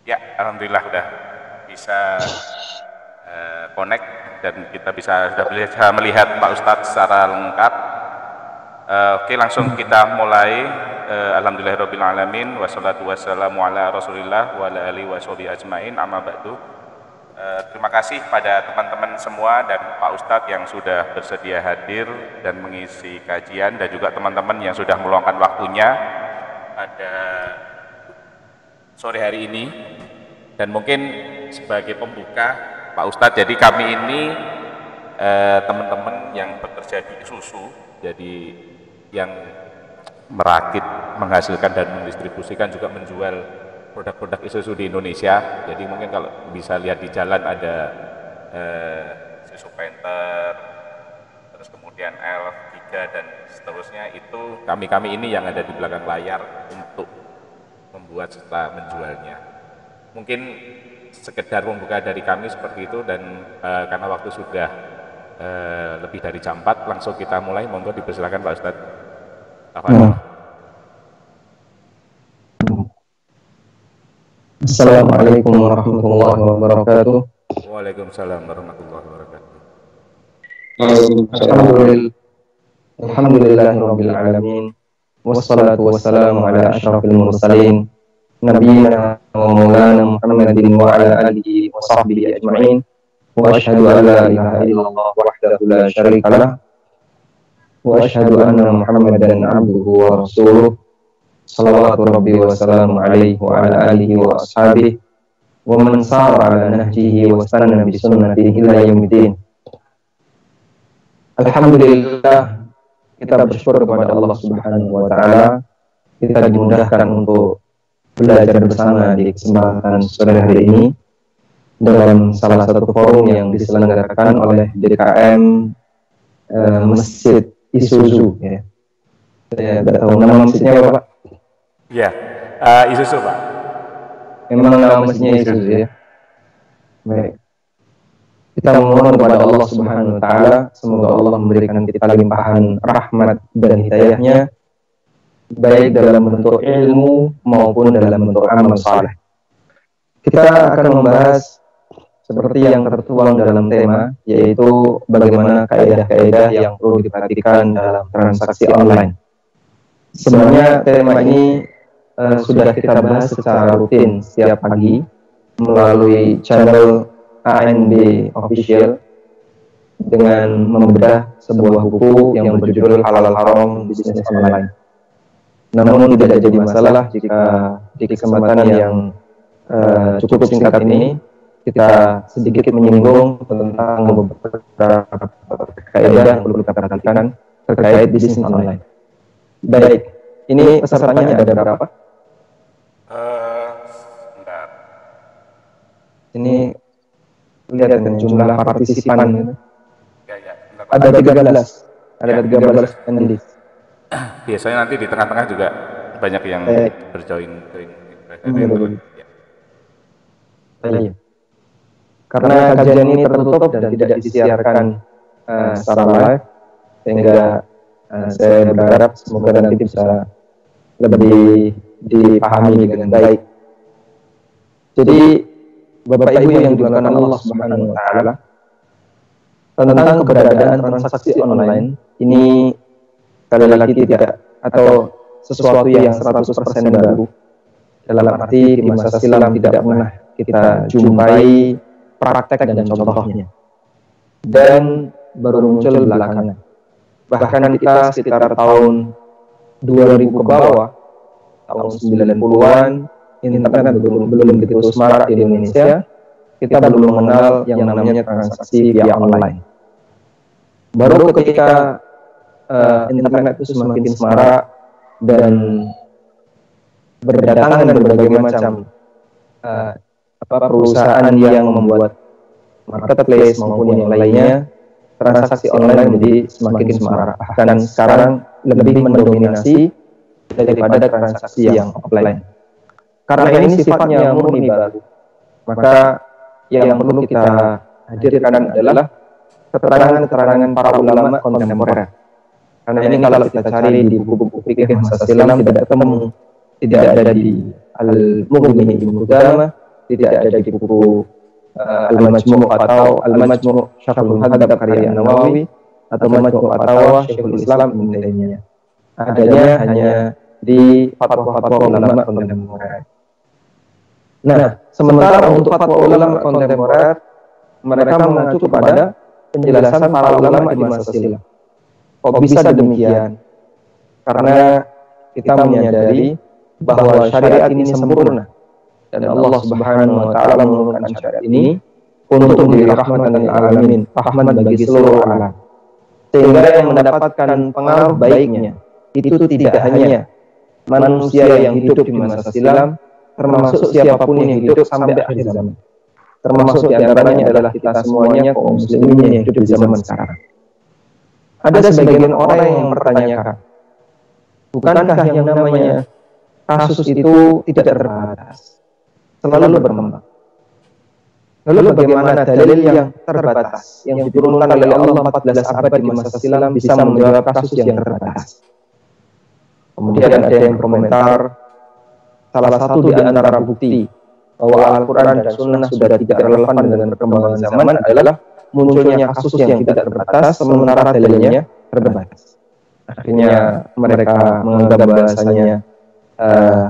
Ya, alhamdulillah udah bisa connect dan kita sudah bisa melihat Pak Ustadz secara lengkap. Oke, langsung kita mulai. Alhamdulillahirabbil alamin wassalatu wassalamu ala Rasulillah wa ala alihi washabihi ajmain, amma ba'du. Terima kasih pada teman-teman semua dan Pak Ustadz yang sudah bersedia hadir dan mengisi kajian, dan juga teman-teman yang sudah meluangkan waktunya pada sore hari ini. Dan mungkin sebagai pembuka, Pak Ustadz, jadi kami ini teman-teman yang bekerja di susu, jadi yang merakit, menghasilkan dan mendistribusikan, juga menjual produk-produk susu di Indonesia. Jadi mungkin kalau bisa lihat di jalan ada susu Penter, terus kemudian L3 dan seterusnya, itu kami ini yang ada di belakang layar untuk membuat serta menjualnya. Mungkin sekedar membuka dari kami seperti itu, dan karena waktu sudah lebih dari jam 4, langsung kita mulai. Monggo dipersilakan Pak Ustadz. Assalamualaikum warahmatullahi wabarakatuh. Waalaikumsalam warahmatullahi wabarakatuh. Alhamdulillahirabbil alamin. Wassalatu wassalamu ala asyrafil mursalin nabiyina wa maulana Muhammadin wa ala alihi wa sahbihi ajma'in. Wa asyhadu an la ilaha illallah wahdahu la syarika lah. Wa asyhadu anna Muhammadan abduhu wa rasuluh. Salawatu rabbi wa salamu alaihi wa ala alihi wa ashabihi wa man sara ala nahjihi wa istanna bi sunnatihi ila yaumiddin. Alhamdulillah, kita bersyukur kepada Allah Subhanahu wa taala, kita dimudahkan untuk belajar bersama di kesempatan sore hari ini dalam salah satu forum yang diselenggarakan oleh DKM Masjid Isuzu, ya. Saya tidak tahu nama masjidnya apa, Pak? Ya, Isuzu, Pak. Memang nama masjidnya Isuzu, ya. Baik. Kita memohon kepada Allah Subhanahu wa taala, semoga Allah memberikan kita limpahan rahmat dan hidayahnya, baik dalam bentuk ilmu maupun dalam bentuk amal saleh. Kita akan membahas seperti yang tertuang dalam tema, yaitu bagaimana kaidah-kaidah yang perlu diperhatikan dalam transaksi online. Sebenarnya tema ini sudah kita bahas secara rutin setiap pagi melalui channel ANB Official dengan membedah sebuah buku yang berjudul Halal Haram Bisnis Online. Namun tidak jadi masalah jika di kesempatan yang cukup singkat ini kita sedikit menyinggung tentang beberapa kaidah yang perlu kita perhatikan terkait bisnis online. Baik, ini pesertanya ada berapa? Sebentar. Ini lihat dengan jumlah partisipan. Ya, ada 13. Ada 13 attendees. Biasanya nanti di tengah-tengah juga banyak yang berjoin. Iya. Karena kajian ini tertutup dan tidak disiarkan secara live, sehingga saya berharap semoga nanti bisa lebih dipahami dengan baik. Jadi Bapak Ibu yang dimuliakan Allah Subhanahu wa taala, tentang keberadaan transaksi online ini sekali lagi tidak, atau sesuatu yang 100% baru, dalam arti di masa silam tidak pernah kita jumpai praktek dan contohnya, dan baru muncul belakangan. Bahkan kita sekitar tahun 2000 ke bawah, tahun 90-an, internet belum begitu semarak di Indonesia. Kita belum mengenal yang namanya transaksi via online. Baru ketika internet itu semakin semarak dan berdatangan berbagai macam perusahaan yang membuat marketplace maupun yang lainnya, transaksi online menjadi semakin semarak. Bahkan sekarang lebih mendominasi daripada transaksi yang offline. Karena ini sifatnya murni baru, maka yang perlu kita hadirkan adalah keterangan-keterangan para ulama kontemporer. Karena ini kalau kita cari di buku-buku fikih masa silam tidak ketemu, tidak ada di Al-Mughni Ibnu Qudamah, tidak ada di buku Al-Majmu' atau Al-Majmu' Syarhul Muhadzab karya Nawawi atau Majmu' Fatawa Syekhul Islam Ibnu Taimiyah. Adanya hanya di fatwa-fatwa ulama kontemporer. Nah, sementara untuk fatwa ulama kontemporer, mereka mengacu kepada penjelasan para ulama di masa silam. Kok bisa demikian? Karena kita menyadari bahwa syariat ini sempurna dan Allah Subhanahu wa taala menurunkan syariat ini untuk menjadi rahmatan lil alamin, rahmat bagi seluruh alam. Sehingga yang mendapatkan pengaruh baiknya itu tidak hanya manusia yang hidup di masa silam, termasuk siapapun yang hidup sampai akhir zaman. Termasuk di antaranya adalah kita semuanya kaum muslimin yang hidup di zaman sekarang. Ada sebagian orang yang mempertanyakan, bukankah yang namanya kasus itu tidak terbatas, selalu berkembang? Lalu bagaimana dalil yang terbatas yang diturunkan oleh Allah 14 abad di masa silam bisa menjawab kasus yang terbatas? Kemudian ada yang berkomentar, salah satu di antara bukti bahwa Al-Quran dan Sunnah sudah tidak relevan dengan perkembangan zaman adalah munculnya kasus yang tidak terbatas sementara dalilnya terbatas. Akhirnya mereka menganggap bahasanya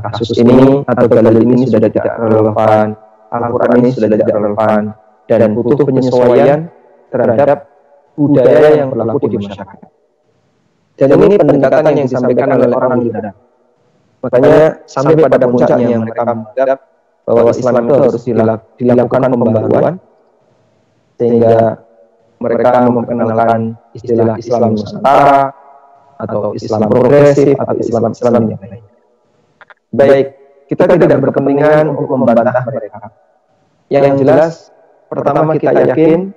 kasus ini atau dalil ini sudah tidak relevan, Al-Quran ini sudah tidak relevan, dan butuh penyesuaian terhadap budaya yang berlaku di masyarakat. Dan ini pendekatan yang disampaikan oleh orang liberal. Makanya sampai pada puncaknya mereka menganggap bahwa Islam itu harus dilakukan pembaharuan, sehingga mereka memperkenalkan istilah Islam Nusantara atau Islam progresif atau Islam yang lain. Baik, kita tidak berkepentingan untuk membantah mereka. Yang jelas, pertama kita yakin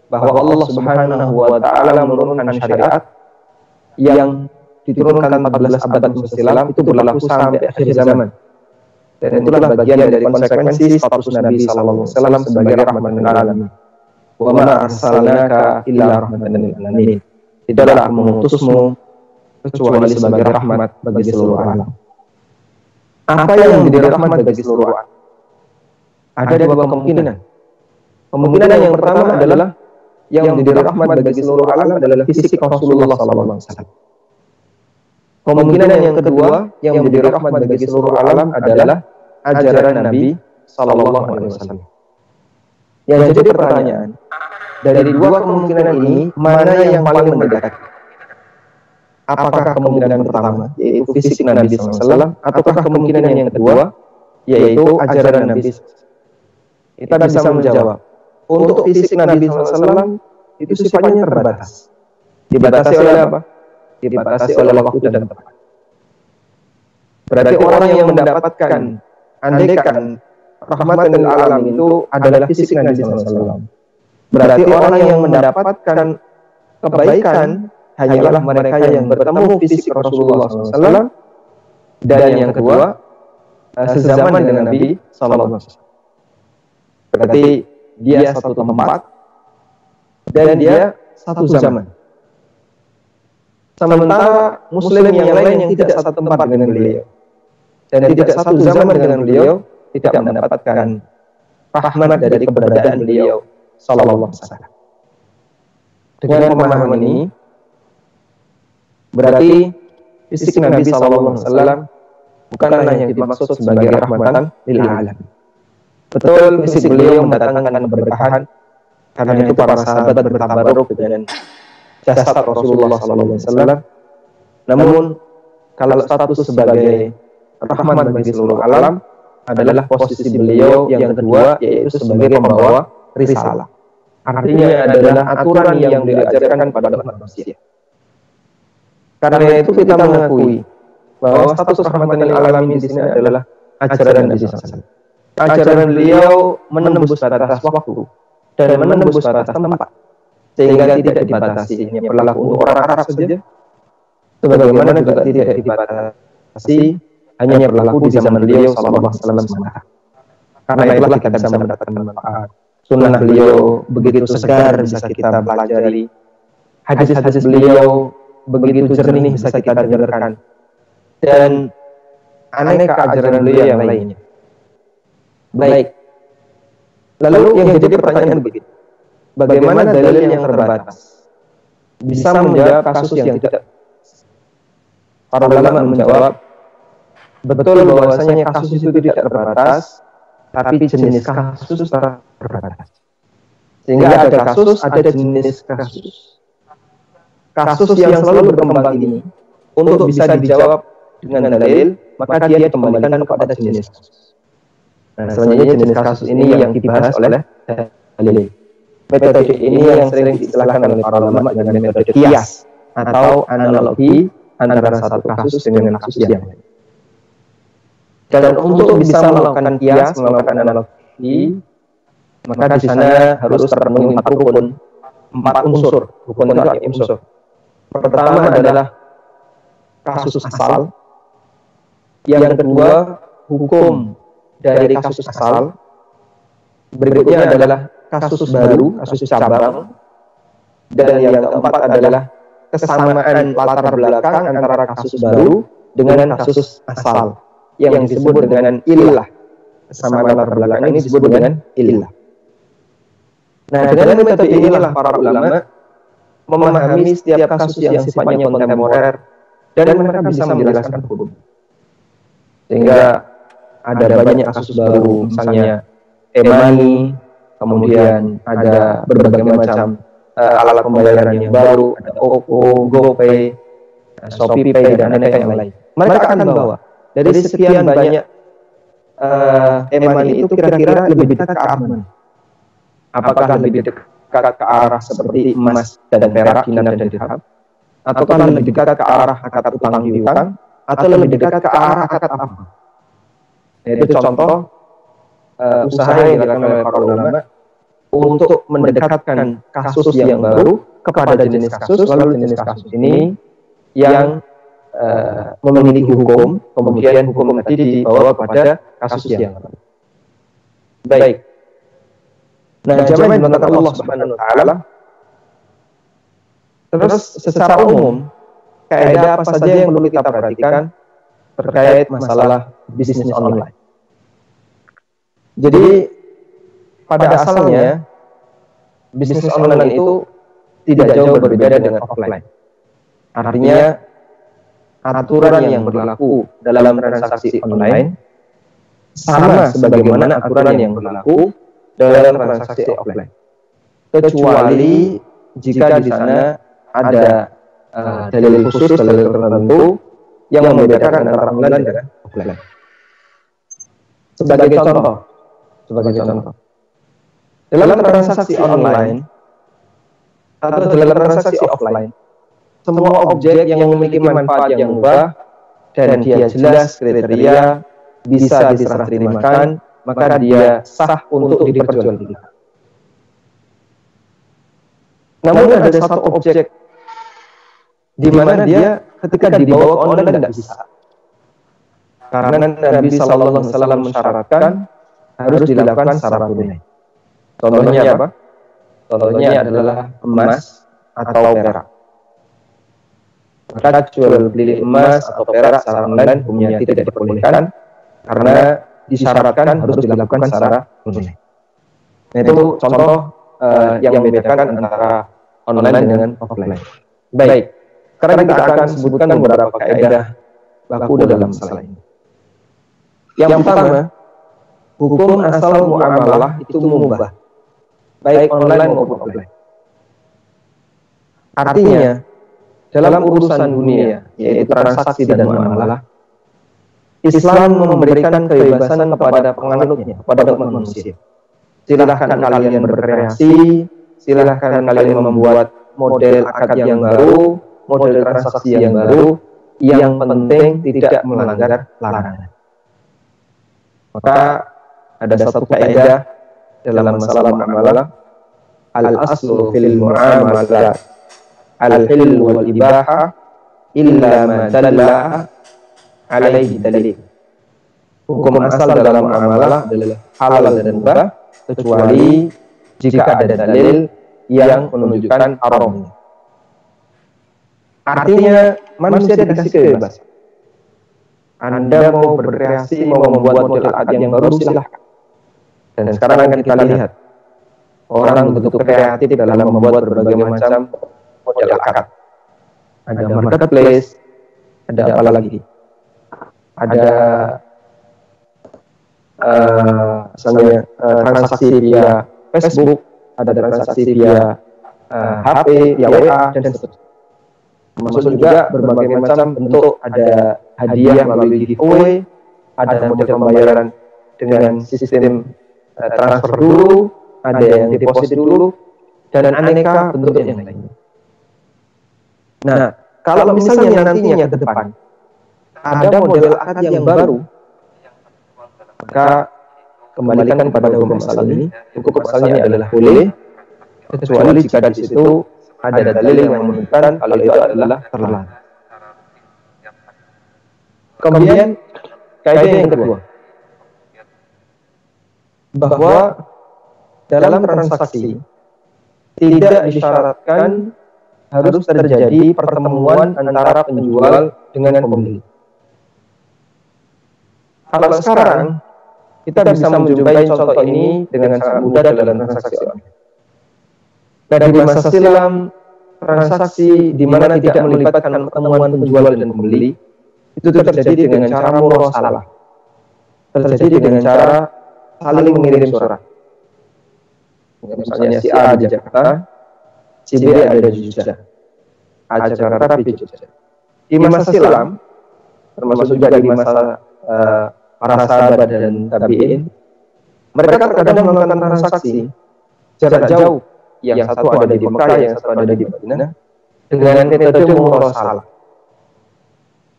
bahwa Allah Subhanahu wa taala menurunkan syariat yang diturunkan 14 abad silam itu berlaku sampai akhir zaman. Dan itulah bagian dari konsekuensi status Nabi sallallahu alaihi wasallam sebagai rahmatan lil alamin. Wa ma arsalnaka illa rahmatan lil alamin. Tidaklah aku mengutusmu kecuali sebagai rahmat bagi seluruh alam. Apa yang menjadi rahmat bagi seluruh alam? Ada dua kemungkinan. Kemungkinan yang pertama adalah yang menjadi rahmat bagi seluruh alam adalah fisik Rasulullah sallallahu alaihi wasallam. Kemungkinan yang kedua yang menjadi rahmat bagi seluruh alam adalah ajaran Nabi sallallahu alaihi wasallam. Yang jadi pertanyaan, dari dua kemungkinan ini mana yang paling mendekat? Apakah kemungkinan pertama yaitu fisik Nabi sallallahu alaihi wasallam ataukah kemungkinan yang kedua yaitu ajaran Nabi? Kita bisa menjawab. Untuk fisik Nabi sallallahu alaihi wasallam itu sifatnya terbatas. Dibatasi oleh apa? Dibatasi oleh waktu dan tempat. Berarti orang yang mendapatkan, andaikan rahmatan lil alamin itu adalah fisik Nabi sallallahu alaihi wasallam. Berarti orang yang mendapatkan kebaikan hanyalah mereka yang bertemu fisik Rasulullah SAW, dan yang kedua sezaman dengan Nabi sallallahu alaihi wasallam. Berarti dia satu tempat dan dia satu zaman. Sementara muslim yang lain yang tidak satu tempat dengan beliau dan tidak satu zaman dengan beliau tidak mendapatkan rahmat dari keberadaan beliau sallallahu alaihi wasallam. Dengan pemahaman ini berarti fisik Nabi sallallahu alaihi wasallam bukanlah yang dimaksud sebagai rahmatan lil alamin. Betul, fisik beliau mendatangkan keberkahan, karena itu para sahabat bertabaruk dengan jasad Rasulullah SAW. Namun, kalau status sebagai rahmat bagi seluruh alam adalah posisi beliau yang kedua, yaitu sebagai pembawa risalah. Artinya adalah aturan yang diajarkan pada umat manusia. Karena itu kita mengakui bahwa status rahmatan lil alamin di sini adalah ajaran Nabi SAW. Ajaran beliau menembus batas waktu dan menembus batas tempat, sehingga tidak dibatasi hanya berlaku untuk orang Arab saja, sebagaimana juga tidak dibatasi hanya berlaku di zaman beliau sallallahu alaihi wasallam semata. Karena itulah kita bisa mendapatkan manfaat. Sunnah beliau begitu segar bisa kita pelajari, hadis-hadis beliau begitu jernih bisa kita dengarkan, dan aneka ajaran beliau yang lainnya. Baik, Lalu yang jadi pertanyaan begini, bagaimana dalil yang terbatas bisa menjawab kasus yang tidak? Para ulama menjawab, betul bahwasanya kasus itu tidak terbatas, tapi jenis kasus terbatas. Sehingga ada kasus, ada jenis kasus. Kasus yang selalu berkembang ini, untuk bisa dijawab dengan dalil, maka dia dikembalikan kepada jenis kasus. Nah, selanjutnya jenis kasus ini yang dibahas oleh dalil. Metode ini yang sering diistilahkan oleh para ulama dengan metode kias atau analogi antara satu kasus dengan kasus yang lain. Dan untuk bisa melakukan kias, melakukan analogi, maka di sana harus terpenuhi 4 rukun, 4 unsur. Rukun itu ada unsur. Pertama adalah kasus asal. Yang kedua, hukum dari kasus asal. Berikutnya adalah kasus baru, kasus cabang. Dan yang keempat adalah kesamaan latar belakang antara kasus baru dengan kasus asal yang disebut dengan illah. Kesamaan latar belakang ini disebut dengan illah. Nah, dengan metode inilah para ulama memahami setiap kasus yang sifatnya kontemporer dan mereka bisa menjelaskan hukum. Sehingga ada banyak kasus baru, misalnya e-money, kemudian ada berbagai macam alat pembayaran yang baru, ada OVO, GoPay, ShopeePay, dan aneka yang lain. Mereka akan bawa dari sekian banyak e-money itu kira-kira lebih dekat ke arah mana? Apakah lebih dekat ke arah seperti emas dan perak, dinar dan dirham? Ataukah lebih dekat ke arah akad utang piutang? Atau lebih dekat ke arah akad apa? Yaitu contoh usaha yang dilakukan oleh para ulama untuk mendekatkan kasus yang baru kepada jenis kasus, lalu jenis kasus ini yang memiliki hukum, kemudian hukum tadi dibawa kepada kasus yang baru. Baik. Nah, jamaah yang dimuliakan Allah Subhanahu wa taala, terus secara umum kaidah apa saja yang perlu kita perhatikan terkait masalah bisnis online. Jadi pada asalnya bisnis online itu tidak jauh berbeda dengan offline. Artinya aturan yang berlaku dalam transaksi online sama sebagaimana aturan yang berlaku dalam transaksi offline. Kecuali jika di sana ada dalil khusus, dalil tertentu yang membedakan antara online dan offline. Sebagai contoh, dalam transaksi online atau dalam transaksi offline, semua objek yang memiliki manfaat yang mubah dan dia jelas kriteria bisa diserah terimakan, maka dia sah untuk diperjualbelikan. Namun ada satu objek di mana dia ketika dibawa ke online tidak bisa. Karena Nabi Sallallahu Alaihi Wasallam mensyaratkan harus dilakukan secara tunai. Contohnya apa? Contohnya adalah emas atau perak. Maka jual beli emas atau perak secara online hukumnya tidak diperbolehkan karena disyaratkan harus dilakukan secara tunai. Nah, itu contoh yang membedakan antara online dengan offline. Baik, sekarang kita akan sebutkan beberapa kaidah baku dalam masalah ini. Yang pertama, hukum asal muamalah itu mubah, baik online maupun offline. Artinya, dalam urusan dunia, yaitu transaksi dan muamalah, Islam memberikan kebebasan kepada penganutnya, kepada umat manusia. Silahkan kalian berkreasi, silahkan kalian membuat model akad yang baru, model transaksi yang baru, yang penting tidak melanggar larangan. Maka ada satu kaidah dalam masalah muamalah, al-aslu fil muamalah al-hil wal ibaha illa ma dalla alaihi dalil. Hukum asal dalam muamalah adalah halal dan mubah kecuali jika ada dalil yang menunjukkan haramnya. Artinya manusia dikasih kebebasan. Anda mau berkreasi, mau membuat model akad yang baru, silahkan. Dan sekarang kan kita lihat orang begitu kreatif dalam membuat berbagai macam model akad. Ada marketplace, ada apa lagi? Ada misalnya transaksi via Facebook, ada transaksi via HP, via WA, dan seterusnya. Termasuk juga berbagai macam bentuk, ada hadiah melalui giveaway, ada model pembayaran dengan sistem transfer dulu, ada yang deposit dulu, dan aneka bentuk yang lainnya. Nah, kalau misalnya nantinya ke depan ada model akad yang baru, maka kembalikan kepada hukum asal ini. Hukum asalnya adalah boleh, kecuali jika di situ ada dalil yang menunjukkan kalau itu adalah terlarang. Kemudian kaidah yang kedua, bahwa dalam transaksi tidak disyaratkan harus terjadi pertemuan antara penjual dengan pembeli. Kalau sekarang kita bisa menjumpai contoh ini dengan sangat mudah dalam transaksi online. Nah, di masa silam, transaksi di mana tidak melibatkan pertemuan penjual dan pembeli itu terjadi dengan cara murosalah, terjadi dengan cara saling mengirim surat. Misalnya si A di Jakarta, si B ada di Jogja, A Jakarta, B Jogja. Di masa silam, termasuk juga di masa para sahabat dan tabi'in, mereka terkadang melakukan transaksi jarak jauh, yang satu ada di Mekah, yang satu ada di Madinah, dengan metode murosalah.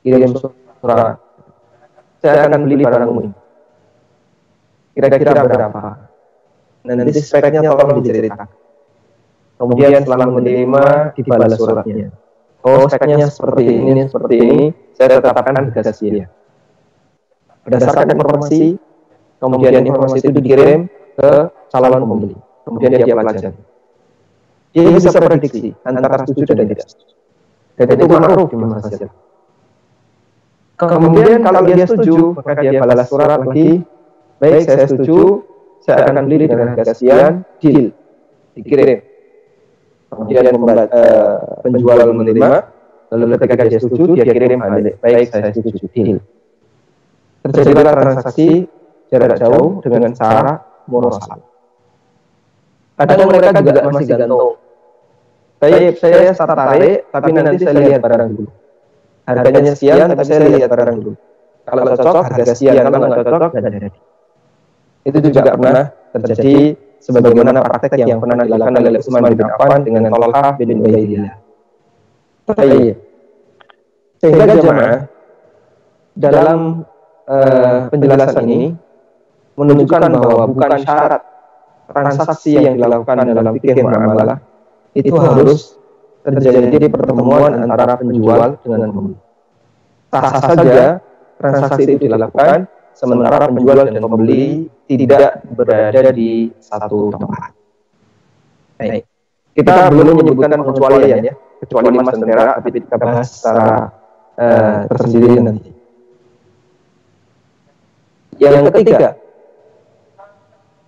Kirim surat, saya akan beli barangmu ini, kira-kira berapa? Nanti speknya tolong diceritakan. Kemudian setelah menerima, dibalas suratnya. Oh, speknya seperti ini, saya tetapkan harga sekian. Berdasarkan informasi, kemudian informasi itu dikirim ke calon pembeli. Kemudian dia pelajari. Dia bisa prediksi antara setuju dan tidak setuju. Dan itu ma'ruf di masa silam. Kemudian kalau dia setuju, maka dia balas surat lagi, baik saya setuju, saya akan beli dengan harga sekian, deal, dikirim. Kemudian penjual menerima, lalu ketika dia setuju, dia kirim balik, baik saya setuju, deal. Terjadilah transaksi jarak jauh dengan cara murosalah. Kadang mereka juga masih gantung. Saya tertarik, tapi nanti saya lihat barang dulu. Harganya sekian, tapi saya lihat barang dulu. Kalau cocok, harga sekian. Kalau nggak cocok, nggak jadi. Itu juga pernah terjadi sebagaimana praktek yang pernah dilakukan oleh Utsman bin Affan dengan Thalhah bin Ubaidillah. Sehingga jemaah dalam penjelasan ini menunjukkan bahwa bukan syarat transaksi yang dilakukan dalam fikih muamalah itu harus terjadi pertemuan antara penjual dengan pembeli. Sah-sah saja transaksi itu dilakukan sementara penjual dan pembeli tidak berada di satu tempat. Baik. Kita belum menyebutkan pengecualian ya, kecuali emas dan perak, tapi kita bahas secara tersendiri nanti. Yang ketiga,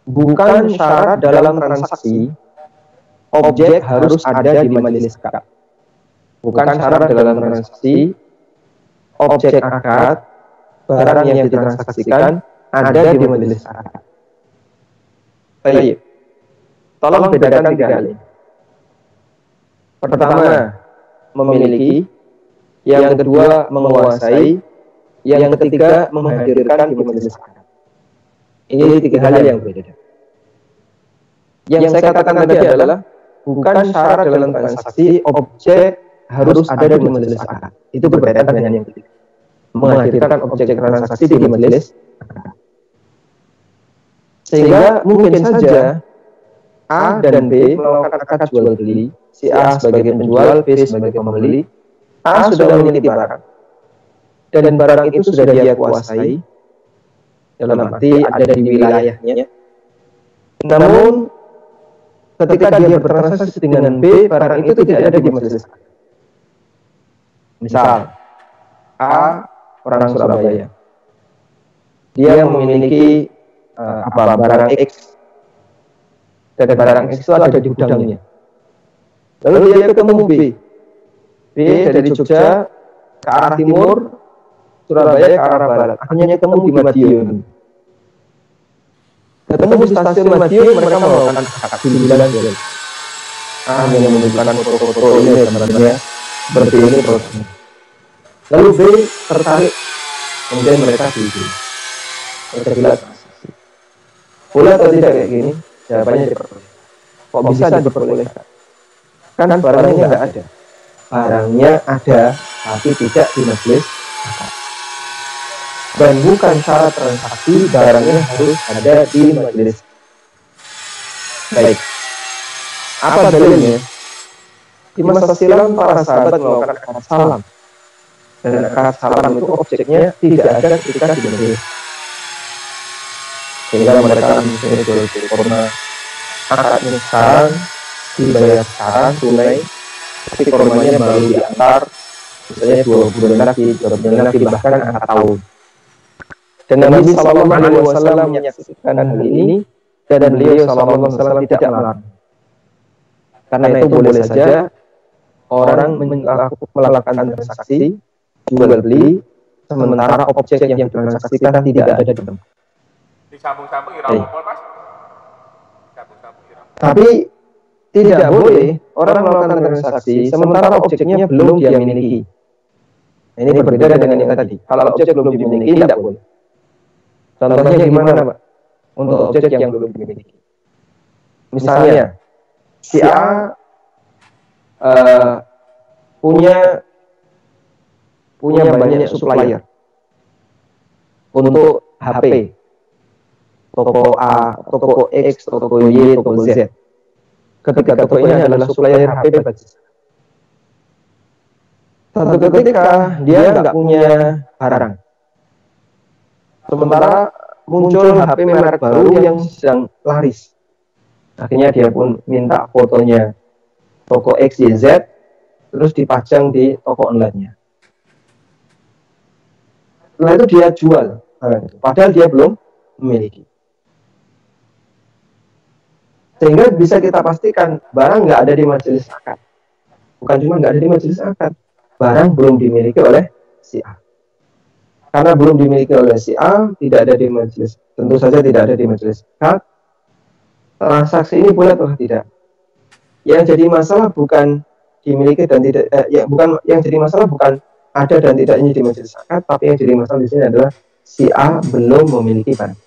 bukan syarat dalam transaksi objek harus ada di majelis akad. Bukan syarat dalam transaksi objek akad, barang yang ditransaksikan ada di majelis akad. Baik. Tolong bedakan 3 hal ini. Pertama, memiliki, yang kedua menguasai, yang ketiga menghadirkan di majelis akad. Ini 3 hal yang berbeda. Yang saya katakan tadi adalah bukan syarat dalam transaksi objek harus ada di majelis akad. Itu berbeda dengan yang ketiga. Menghadirkan objek transaksi di majelis akad. Sehingga mungkin saja A dan B melakukan akad jual beli, si A sebagai penjual, B sebagai pembeli. A sudah memiliki barang, dan barang itu sudah dia kuasai, dalam arti ada di wilayahnya. Namun ketika dia bertransaksi dengan B, barang itu tidak ada di majelis akad. Misal A orang Surabaya, dia memiliki barang X, dan barang X itu ada di gudangnya. Lalu dia ketemu B dari Jogja ke arah timur, Surabaya ke arah barat. Akhirnya ketemu di Madiun. Ketemu di stasiun Madiun, mereka melakukan aksi bulan. Hanya menunjukkan foto-foto ini sebenarnya seperti ini prosesnya. Lalu B tertarik, kemudian mereka diuji. Mereka bilang, boleh atau tidak kayak gini? Jawabannya diperbolehkan. Kok bisa diperbolehkan? Kan barangnya nggak ada. Barangnya ada, tapi tidak di majelis akad. Dan bukan syarat transaksi, barangnya harus ada di majelis. Baik. Apa dalilnya? Di masa silam para sahabat melakukan akad salam. Dan akad salam itu objeknya tidak ada ketika di majelis. Sehingga mereka misalnya jual beli korma, akadnya sekarang, dibayar sekarang tunai, tapi kormanya baru diantar, misalnya 2 bulan lagi, 3 bulan lagi, bahkan angka tahun. Dan Nabi SAW menyaksikan hal ini, dan beliau SAW tidak melarang. Karena itu boleh saja orang melakukan transaksi jual beli, sementara objek yang ditransaksikan tidak ada di dalam. Disambung-sambung iramopol, Mas. Tapi tidak boleh orang melakukan transaksi sementara objeknya belum dia miliki. Ini berbeda dengan yang tadi. Kalau objek belum dimiliki, tidak boleh. Contohnya gimana, Pak? Untuk objek yang belum dimiliki. Misalnya, si A punya banyak supplier untuk HP. Toko A, toko X, toko Y, toko Z. Ketika toko ini adalah supplier HP basis. Satu ketika dia nggak punya barang. Sementara muncul HP merek baru yang sedang laris. Akhirnya dia pun minta fotonya toko X, Y, Z, terus dipajang di toko online-nya. Setelah itu dia jual, padahal dia belum memiliki. Sehingga bisa kita pastikan barang nggak ada di majelis akad. Bukan cuma nggak ada di majelis akad, barang belum dimiliki oleh si A. Karena belum dimiliki oleh si A, tidak ada di majelis. Tentu saja tidak ada di majelis akad. Transaksi ini boleh atau tidak? Yang jadi masalah bukan dimiliki dan tidak, bukan yang jadi masalah bukan ada dan tidaknya di majelis akad, tapi yang jadi masalah di sini adalah si A belum memiliki barang.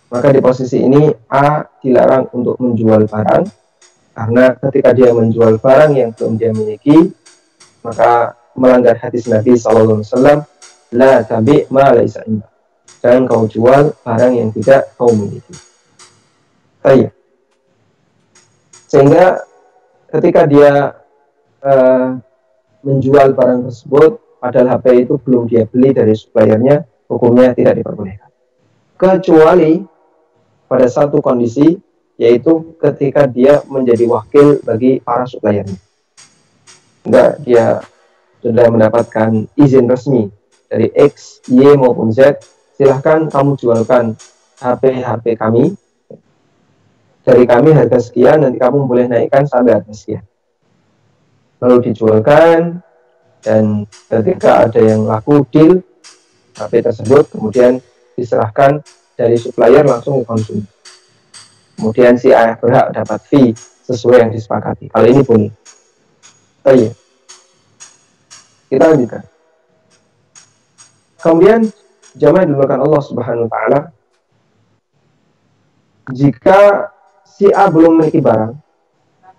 Maka di posisi ini A dilarang untuk menjual barang, karena ketika dia menjual barang yang belum dia miliki, maka melanggar hadis Nabi SAW, la tabi' ma laisa indak. Jangan kau jual barang yang tidak kau miliki. Baik. Sehingga ketika dia menjual barang tersebut, padahal HP itu belum dia beli dari suppliernya, hukumnya tidak diperbolehkan. Kecuali pada satu kondisi, yaitu ketika dia menjadi wakil bagi para suppliernya. Enggak, dia sudah mendapatkan izin resmi dari X, Y maupun Z, silahkan kamu jualkan HP kami, dari kami harga sekian, nanti kamu boleh naikkan sampai harga sekian. Lalu dijualkan, dan ketika ada yang laku deal HP tersebut, kemudian diserahkan dari supplier langsung ke konsumen. Kemudian si A berhak dapat fee sesuai yang disepakati. Kalau ini boleh. Oh iya. Kita lanjutkan. Kemudian jamaah dimuliakan Allah Subhanahu wa taala, jika si A belum memiliki barang,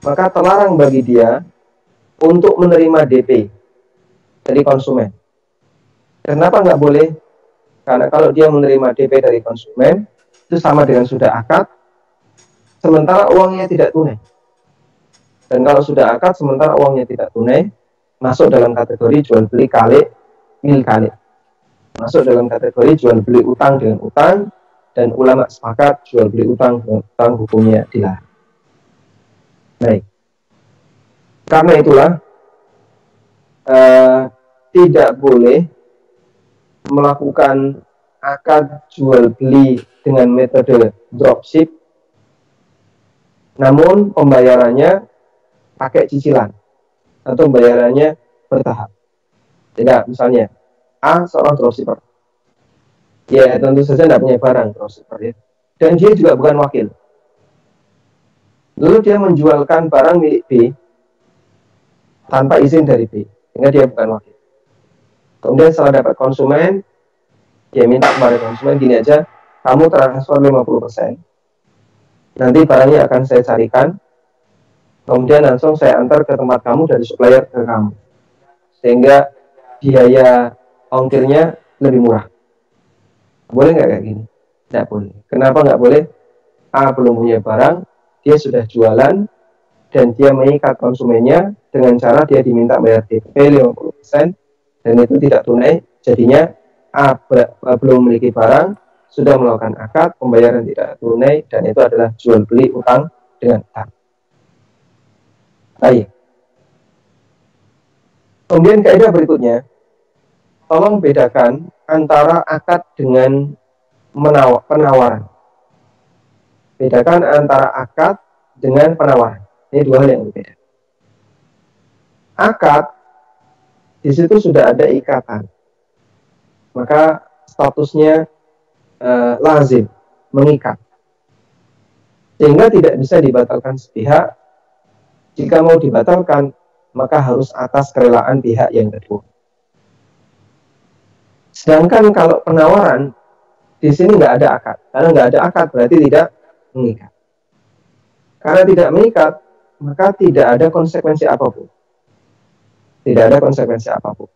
maka terlarang bagi dia untuk menerima DP dari konsumen. Kenapa nggak boleh? Karena kalau dia menerima DP dari konsumen, itu sama dengan sudah akad, sementara uangnya tidak tunai. Dan kalau sudah akad, sementara uangnya tidak tunai, masuk dalam kategori jual beli kali mil kali. Masuk dalam kategori jual beli utang dengan utang, dan ulama sepakat jual beli utang dengan utang hukumnya dilarang. Baik. Karena itulah tidak boleh melakukan akad jual beli dengan metode dropship, namun pembayarannya pakai cicilan atau pembayarannya bertahap. Tidak, misalnya A seorang dropshipper, ya tentu saja tidak punya barang dropshipper ya, dan dia juga bukan wakil. Lalu dia menjualkan barang milik B tanpa izin dari B, sehingga dia bukan wakil. Kemudian setelah dapat konsumen, dia minta kepada konsumen, gini aja, kamu transfer 50%, nanti barangnya akan saya carikan, kemudian langsung saya antar ke tempat kamu dari supplier ke kamu, sehingga biaya ongkirnya lebih murah. Boleh nggak kayak gini? Tidak boleh. Kenapa nggak boleh? A belum punya barang, dia sudah jualan, dan dia mengikat konsumennya dengan cara dia diminta bayar DP 50%, dan itu tidak tunai. Jadinya A belum memiliki barang, sudah melakukan akad pembayaran tidak tunai, dan itu adalah jual beli utang dengan utang. Baik. Kemudian kaidah berikutnya, tolong bedakan antara akad dengan penawaran. Bedakan antara akad dengan penawaran. Ini dua hal yang berbeda. Akad, di situ sudah ada ikatan, maka statusnya lazim, mengikat, sehingga tidak bisa dibatalkan sepihak. Jika mau dibatalkan, maka harus atas kerelaan pihak yang kedua. Sedangkan kalau penawaran, di sini nggak ada akad. Karena nggak ada akad berarti tidak mengikat. Karena tidak mengikat, maka tidak ada konsekuensi apapun. Tidak ada konsekuensi apapun.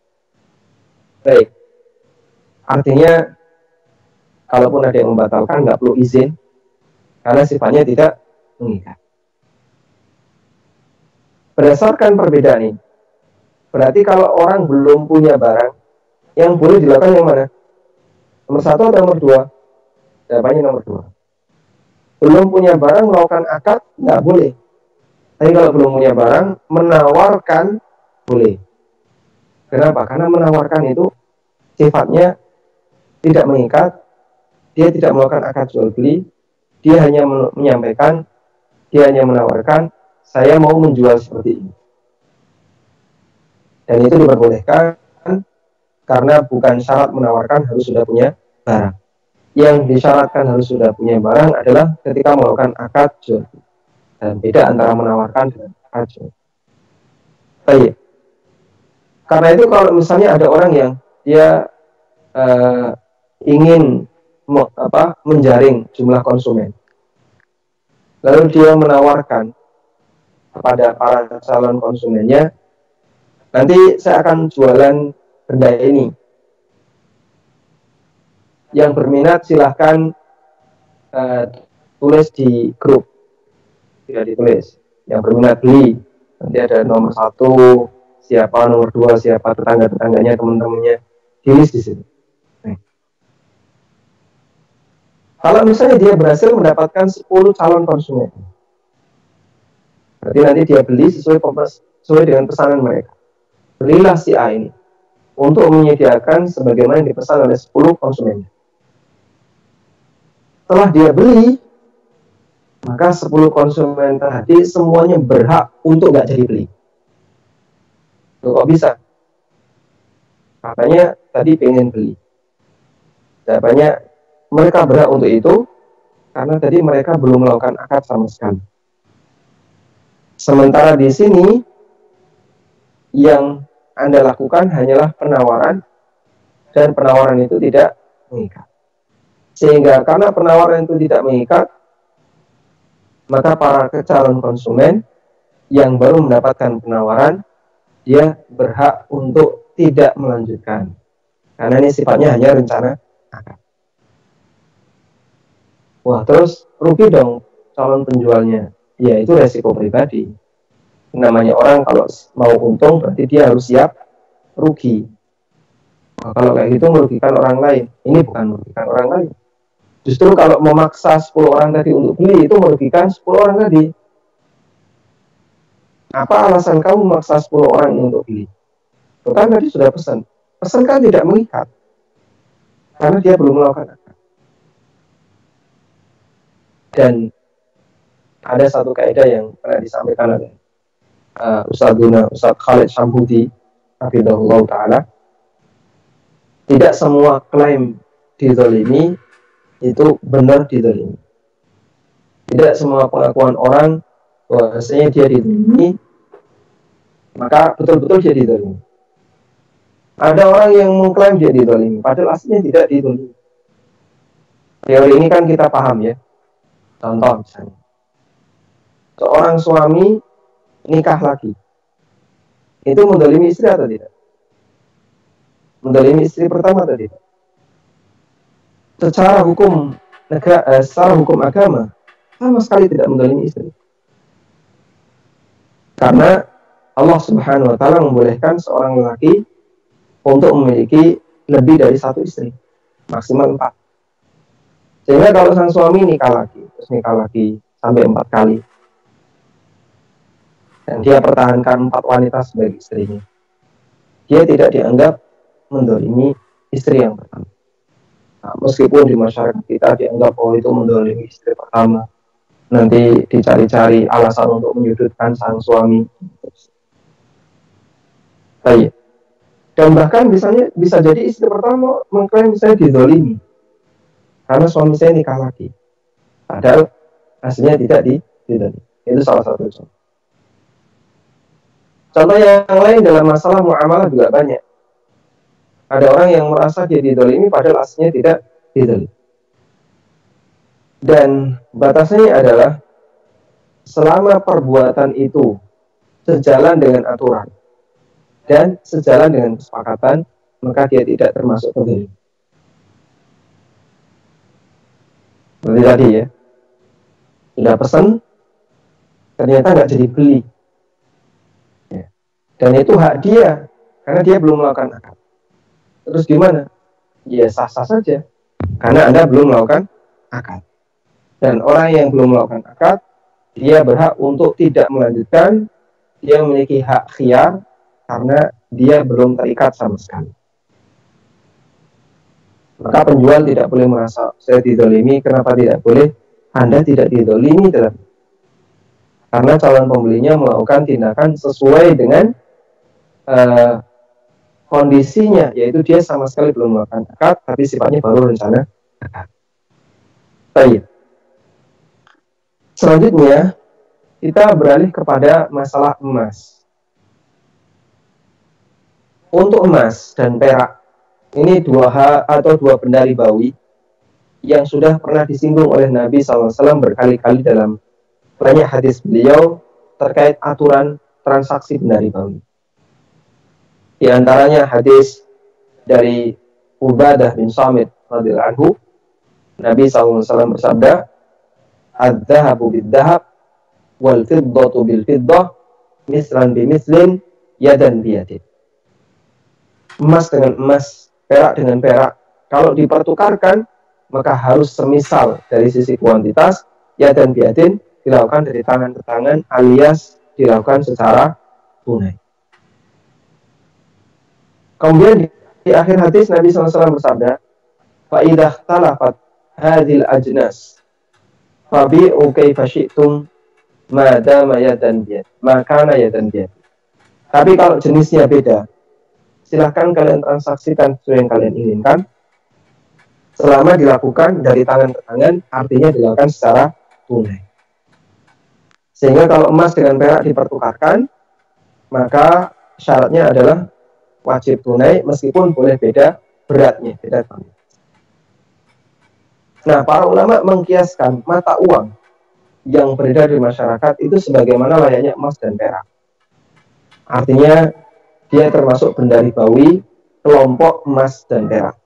Baik. Artinya, kalaupun ada yang membatalkan, nggak perlu izin, karena sifatnya tidak mengikat. Berdasarkan perbedaan ini, berarti kalau orang belum punya barang, yang boleh dilakukan yang mana? Nomor 1 atau nomor 2? Jawabannya nomor 2. Belum punya barang melakukan akad, nggak boleh. Tapi kalau belum punya barang, menawarkan boleh. Kenapa? Karena menawarkan itu sifatnya tidak mengikat, dia tidak melakukan akad jual beli, dia hanya menyampaikan, dia hanya menawarkan, saya mau menjual seperti ini. Dan itu diperbolehkan karena bukan syarat menawarkan harus sudah punya barang. Yang disyaratkan harus sudah punya barang adalah ketika melakukan akad jual beli. Dan beda antara menawarkan dengan akad jual beli. Baik. Karena itu kalau misalnya ada orang yang dia ingin menjaring jumlah konsumen, lalu dia menawarkan kepada para calon konsumennya, nanti saya akan jualan benda ini, yang berminat silahkan tulis di grup, tidak ditulis, yang berminat beli, nanti ada nomor 1 siapa, nomor 2 siapa, tetangga-tetangganya, teman-temannya, tulis di sini. Kalau misalnya dia berhasil mendapatkan 10 calon konsumen, berarti nanti dia beli sesuai dengan pesanan mereka. Belilah si A ini untuk menyediakan sebagaimana yang dipesan oleh 10 konsumen. Setelah dia beli, maka 10 konsumen tadi semuanya berhak untuk nggak jadi beli. Loh, kok bisa? Katanya tadi pengen beli. Jawabannya, mereka berhak untuk itu karena tadi mereka belum melakukan akad sama sekali. Sementara di sini yang Anda lakukan hanyalah penawaran, dan penawaran itu tidak mengikat. Sehingga karena penawaran itu tidak mengikat, maka para calon konsumen yang baru mendapatkan penawaran, dia berhak untuk tidak melanjutkan. Karena ini sifatnya hanya rencana akad. Wah, terus rugi dong calon penjualnya. Ya, itu resiko pribadi. Namanya orang kalau mau untung berarti dia harus siap rugi. Nah, kalau kayak gitu merugikan orang lain. Ini bukan merugikan orang lain. Justru kalau memaksa 10 orang tadi untuk beli, itu merugikan 10 orang tadi. Apa alasan kamu memaksa 10 orang untuk beli? Kan tadi sudah pesan. Pesan kan tidak mengikat. karena dia belum melakukan akad. Dan ada satu kaidah yang pernah disampaikan oleh Ustadz Khalid Syamhudi hafizahullah ta'ala, tidak semua klaim dizalimi itu benar dizalimi. Tidak semua pengakuan orang bahwasanya dia dizalimi maka betul-betul dia dizalimi. Ada orang yang mengklaim dia dizalimi padahal aslinya tidak dizalimi. Teori ini kan kita paham ya. Contoh misalnya, seorang suami nikah lagi, itu menzalimi istri atau tidak? Menzalimi istri pertama atau tidak? Secara hukum negara, secara hukum agama, sama sekali tidak menzalimi istri. Karena Allah Subhanahu wa Ta'ala membolehkan seorang lelaki untuk memiliki lebih dari satu istri, maksimal 4. Sehingga kalau sang suami nikah lagi, terus nikah lagi sampai 4 kali, dan dia pertahankan 4 wanita sebagai istrinya, dia tidak dianggap menzalimi istri yang pertama. Nah, meskipun di masyarakat kita dianggap itu menzalimi istri pertama, nanti dicari-cari alasan untuk menyudutkan sang suami. Baik. Dan bahkan bisa jadi istri pertama mengklaim saya dizalimi karena suami saya nikah lagi, padahal aslinya tidak dizalimi. Itu salah satu contoh. Contoh yang lain dalam masalah muamalah juga banyak. Ada orang yang merasa dia dizalimi padahal aslinya tidak dizalimi. Dan batasannya adalah selama perbuatan itu sejalan dengan aturan dan sejalan dengan kesepakatan, maka dia tidak termasuk pembeli. Seperti tadi ya, sudah pesan, ternyata nggak jadi beli, ya. Dan itu hak dia, karena dia belum melakukan akad. Terus gimana? Ya sah-sah saja, karena Anda belum melakukan akad. Dan orang yang belum melakukan akad, dia berhak untuk tidak melanjutkan. Dia memiliki hak khiyar, karena dia belum terikat sama sekali. Maka penjual tidak boleh merasa saya dizalimi. Kenapa tidak boleh? Anda tidak dizalimi dalam, karena calon pembelinya melakukan tindakan sesuai dengan kondisinya, yaitu dia sama sekali belum melakukan akad, tapi sifatnya baru rencana akad. Baik. Selanjutnya kita beralih kepada masalah emas. Untuk emas dan perak, ini dua benda ribawi yang sudah pernah disinggung oleh Nabi SAW berkali-kali dalam banyak hadis beliau terkait aturan transaksi benda ribawi. Di antaranya hadis dari Ubadah bin Samit radhiyallahu anhu, Nabi SAW bersabda, "Adz-dzahabu bidz-dzahab wal fiddatu bil fiddah mislan bi mislin yadan bi yadin." Emas dengan emas, perak dengan perak, kalau dipertukarkan maka harus semisal dari sisi kuantitas, yadan bi yadin, dilakukan dari tangan ke tangan alias dilakukan secara tunai. Kemudian di akhir hadis Nabi SAW bersabda, "Fa idza ikhtalafat hadhil ajnas fabi'u kaifa syi'tum ma dama yadan biyad." Maka yadan biyad. Tapi kalau jenisnya beda, silahkan kalian transaksikan sesuai yang kalian inginkan, selama dilakukan dari tangan ke tangan, artinya dilakukan secara tunai. Sehingga kalau emas dengan perak dipertukarkan, maka syaratnya adalah wajib tunai, meskipun boleh beda beratnya, beda kualitas. Nah, para ulama mengkiaskan mata uang yang beredar di masyarakat itu sebagaimana layaknya emas dan perak. Artinya dia termasuk benda ribawi kelompok emas dan perak.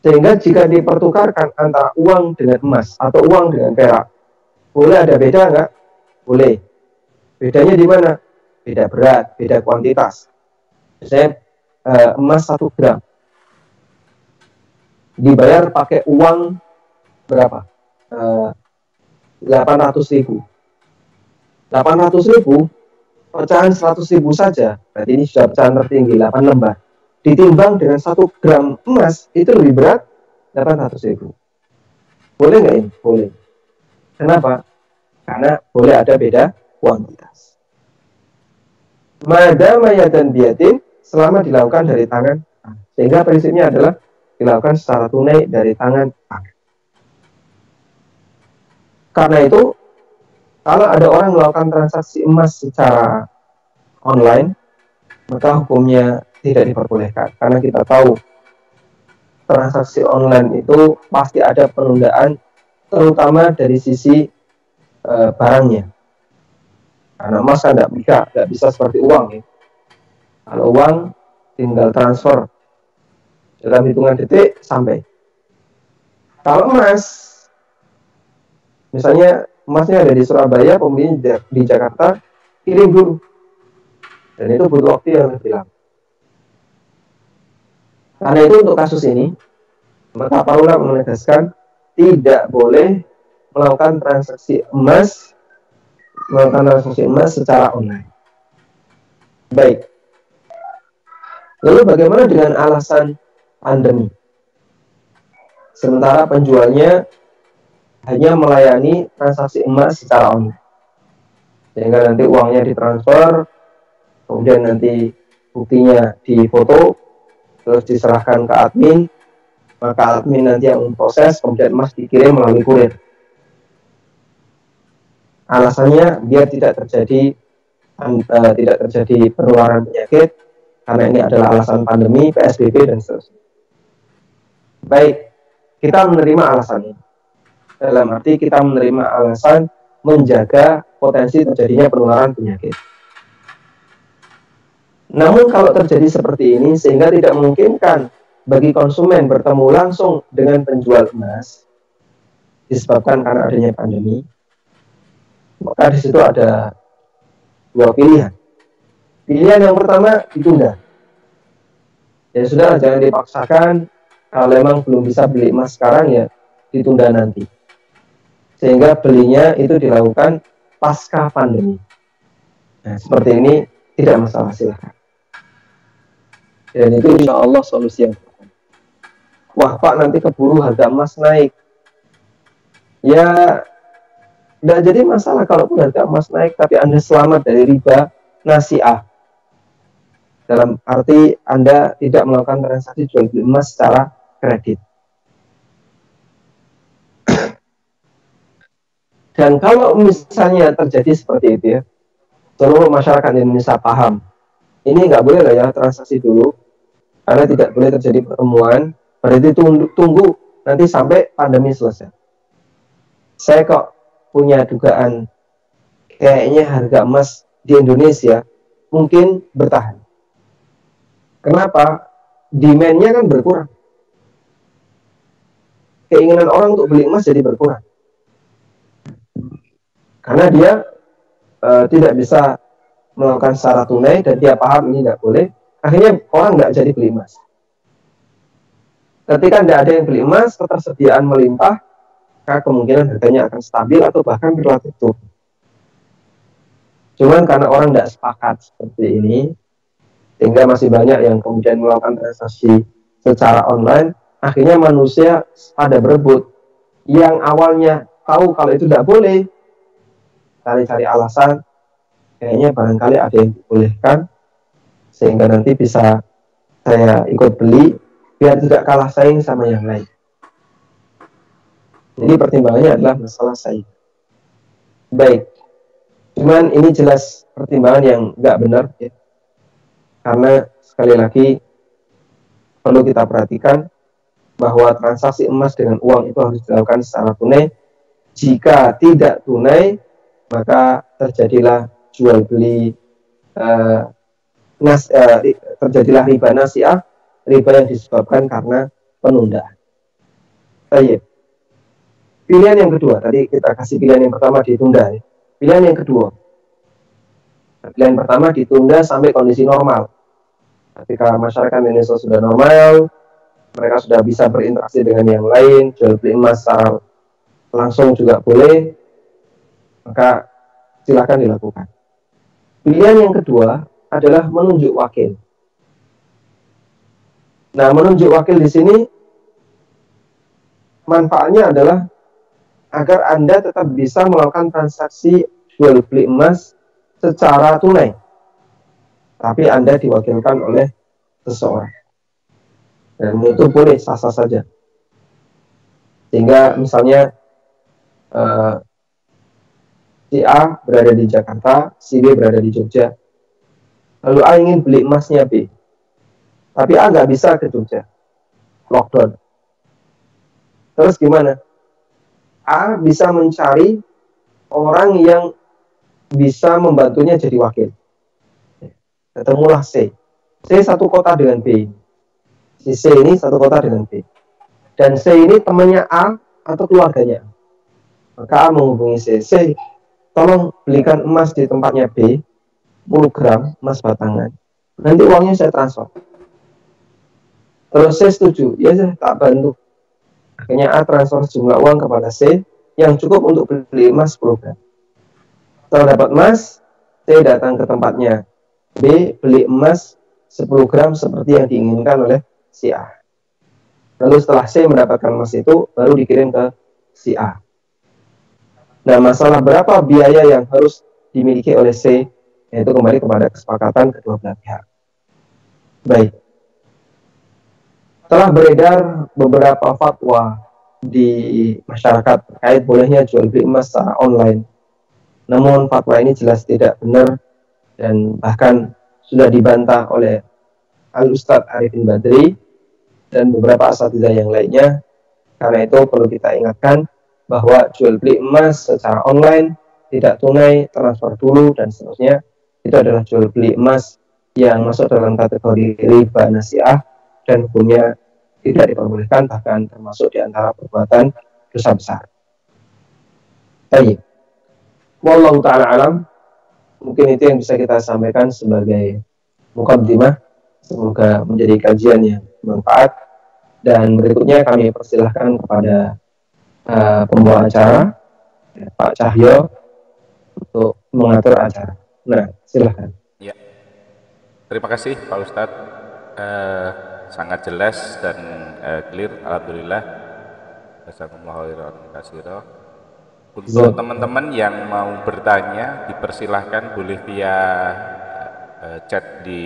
Sehingga jika dipertukarkan antara uang dengan emas atau uang dengan perak, boleh ada beda nggak? Boleh. Bedanya di mana? Beda berat, beda kuantitas. Misalnya emas 1 gram dibayar pakai uang berapa? 800.000. 800.000 pecahan 100.000 saja, berarti ini sudah pecahan tertinggi 8 lembar. Ditimbang dengan 1 gram emas, itu lebih berat 800.000. Boleh nggak ini? Boleh. Kenapa? Karena boleh ada beda kuantitas. Madama yadan biyadin, selama dilakukan dari tangan. Sehingga prinsipnya adalah dilakukan secara tunai dari tangan. Karena itu, kalau ada orang melakukan transaksi emas secara online, maka hukumnya tidak diperbolehkan. Karena kita tahu transaksi online itu pasti ada penundaan, terutama dari sisi barangnya. Karena emas kan nggak bisa seperti uang ya. Kalau uang tinggal transfer dalam hitungan detik sampai. Kalau emas, misalnya emasnya ada di Surabaya, pembelinya di Jakarta, kirim dulu. Dan itu butuh waktu yang lebih lama. Karena itu untuk kasus ini, maka para ulama menegaskan tidak boleh melakukan transaksi emas secara online. Baik. Lalu bagaimana dengan alasan pandemi? Sementara penjualnya hanya melayani transaksi emas secara online. Sehingga nanti uangnya ditransfer, kemudian nanti buktinya difoto, terus diserahkan ke admin, maka admin nanti yang memproses, kemudian emas dikirim melalui kurir. Alasannya biar tidak terjadi penularan penyakit, karena ini adalah alasan pandemi, PSBB dan seterusnya. Baik, kita menerima alasannya. Dalam arti kita menerima alasan menjaga potensi terjadinya penularan penyakit. Namun kalau terjadi seperti ini sehingga tidak memungkinkan bagi konsumen bertemu langsung dengan penjual emas disebabkan karena adanya pandemi, maka di situ ada dua pilihan. Pilihan yang pertama, ditunda. Ya sudah, jangan dipaksakan. Kalau memang belum bisa beli emas sekarang, ya ditunda nanti. Sehingga belinya itu dilakukan pasca pandemi. Nah, seperti ini tidak masalah, silakan. Dan itu insya Allah solusi yang tepat. Wah Pak, nanti keburu harga emas naik. Ya, tidak jadi masalah kalaupun harga emas naik, tapi Anda selamat dari riba nasi'ah. Dalam arti Anda tidak melakukan transaksi jual beli emas secara kredit. Dan kalau misalnya terjadi seperti itu ya, seluruh masyarakat Indonesia paham, ini nggak boleh lah ya transaksi dulu, karena tidak boleh terjadi pertemuan, berarti tunggu nanti sampai pandemi selesai. Saya kok punya dugaan, kayaknya harga emas di Indonesia mungkin bertahan. Kenapa? Demand-nya kan berkurang. Keinginan orang untuk beli emas jadi berkurang. Karena dia tidak bisa melakukan secara tunai dan dia paham ini tidak boleh. Akhirnya orang nggak jadi beli emas. Ketika tidak ada yang beli emas, ketersediaan melimpah, maka kemungkinan harganya akan stabil atau bahkan relatif turun. Cuman karena orang tidak sepakat seperti ini, sehingga masih banyak yang kemudian melakukan transaksi secara online, akhirnya manusia pada berebut. Yang awalnya tahu kalau itu tidak boleh, cari-cari alasan, kayaknya barangkali ada yang dibolehkan, sehingga nanti bisa saya ikut beli, biar tidak kalah saing sama yang lain. Jadi pertimbangannya adalah masalah saing. Baik, cuman ini jelas pertimbangan yang nggak benar, ya. Karena sekali lagi perlu kita perhatikan bahwa transaksi emas dengan uang itu harus dilakukan secara tunai. Jika tidak tunai, maka terjadilah jual beli, terjadilah riba nasi'ah, riba yang disebabkan karena penundaan. Baik. Pilihan yang kedua, tadi kita kasih pilihan yang pertama ditunda. Ya. Pilihan yang kedua, pilihan pertama ditunda sampai kondisi normal. Ketika masyarakat Indonesia sudah normal, mereka sudah bisa berinteraksi dengan yang lain, jual beli emas secara langsung juga boleh, maka silakan dilakukan. Pilihan yang kedua adalah menunjuk wakil. Nah, menunjuk wakil di sini manfaatnya adalah agar Anda tetap bisa melakukan transaksi jual beli emas secara tunai, tapi Anda diwakilkan oleh seseorang, dan itu boleh sah-sah saja. Sehingga misalnya si A berada di Jakarta, si B berada di Jogja, lalu A ingin beli emasnya B, tapi A nggak bisa ke Jogja, lockdown. Terus gimana? A bisa mencari orang yang bisa membantunya jadi wakil. Ketemulah C. C satu kota dengan B. Si C ini satu kota dengan B. Dan C ini temannya A atau keluarganya. Maka A menghubungi C. C, tolong belikan emas di tempatnya B, 10 gram emas batangan. Nanti uangnya saya transfer. Terus C setuju. Ya, saya tak bantu. Akhirnya A transfer sejumlah uang kepada C yang cukup untuk beli emas 10 gram. Setelah dapat emas, C datang ke tempatnya B, beli emas 10 gram seperti yang diinginkan oleh si A. Lalu setelah C mendapatkan emas itu, baru dikirim ke si A. Nah, masalah berapa biaya yang harus dimiliki oleh C, yaitu kembali kepada kesepakatan kedua belah pihak. Baik. Telah beredar beberapa fatwa di masyarakat terkait bolehnya jual beli emas secara online. Namun fatwa ini jelas tidak benar dan bahkan sudah dibantah oleh Al-Ustadz Arifin Badri dan beberapa asatidzah yang lainnya. Karena itu perlu kita ingatkan bahwa jual beli emas secara online, tidak tunai, transfer dulu dan seterusnya, itu adalah jual beli emas yang masuk dalam kategori riba nasi'ah dan hukumnya tidak diperbolehkan, bahkan termasuk di antara perbuatan dosa besar. Baik. Wallahu ta'ala alam. Mungkin itu yang bisa kita sampaikan sebagai muqaddimah. Semoga menjadi kajian yang bermanfaat. Dan berikutnya kami persilahkan kepada pembawa acara, Pak Cahyo, untuk mengatur acara. Nah, silahkan. Ya. Terima kasih Pak Ustadz. Sangat jelas dan clear, alhamdulillah. Jazakumullahu khairan. Untuk teman-teman yang mau bertanya, dipersilahkan boleh via chat di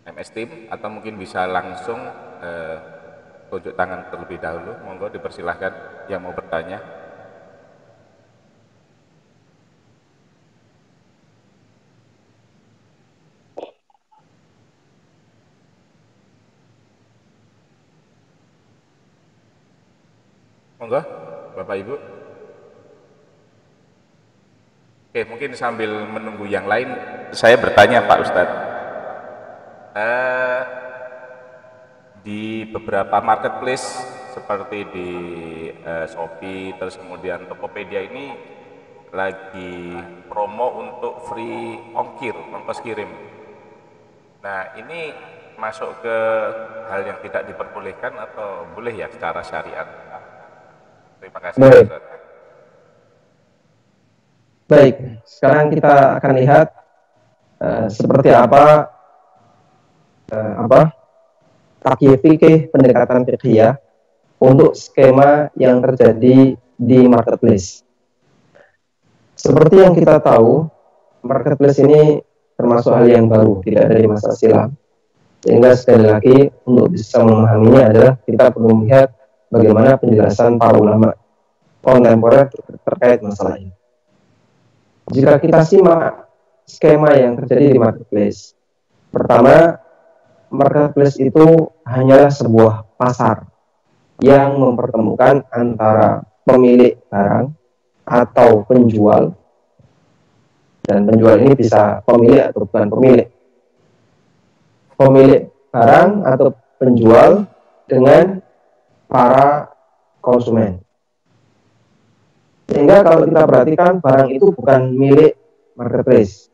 MS Team atau mungkin bisa langsung tunjuk tangan terlebih dahulu. Monggo dipersilahkan yang mau bertanya. Monggo, Bapak Ibu. Oke, mungkin sambil menunggu yang lain, saya bertanya Pak Ustadz. Di beberapa marketplace seperti di Shopee, terus kemudian Tokopedia ini lagi promo untuk free ongkos kirim. Nah, ini masuk ke hal yang tidak diperbolehkan atau boleh ya secara syariat? Terima kasih. Baik. Baik, sekarang kita akan lihat seperti apa fikih pendekatan fikih untuk skema yang terjadi di marketplace. Seperti yang kita tahu, marketplace ini termasuk hal yang baru, tidak dari masa silam. Sehingga sekali lagi untuk bisa memahaminya adalah kita perlu melihat bagaimana penjelasan para ulama kontemporer terkait masalah ini. Jika kita simak skema yang terjadi di marketplace, pertama, marketplace itu hanyalah sebuah pasar yang mempertemukan antara pemilik barang atau penjual, dan penjual ini bisa pemilik atau bukan pemilik. Pemilik barang atau penjual dengan para konsumen. Sehingga kalau kita perhatikan, barang itu bukan milik marketplace.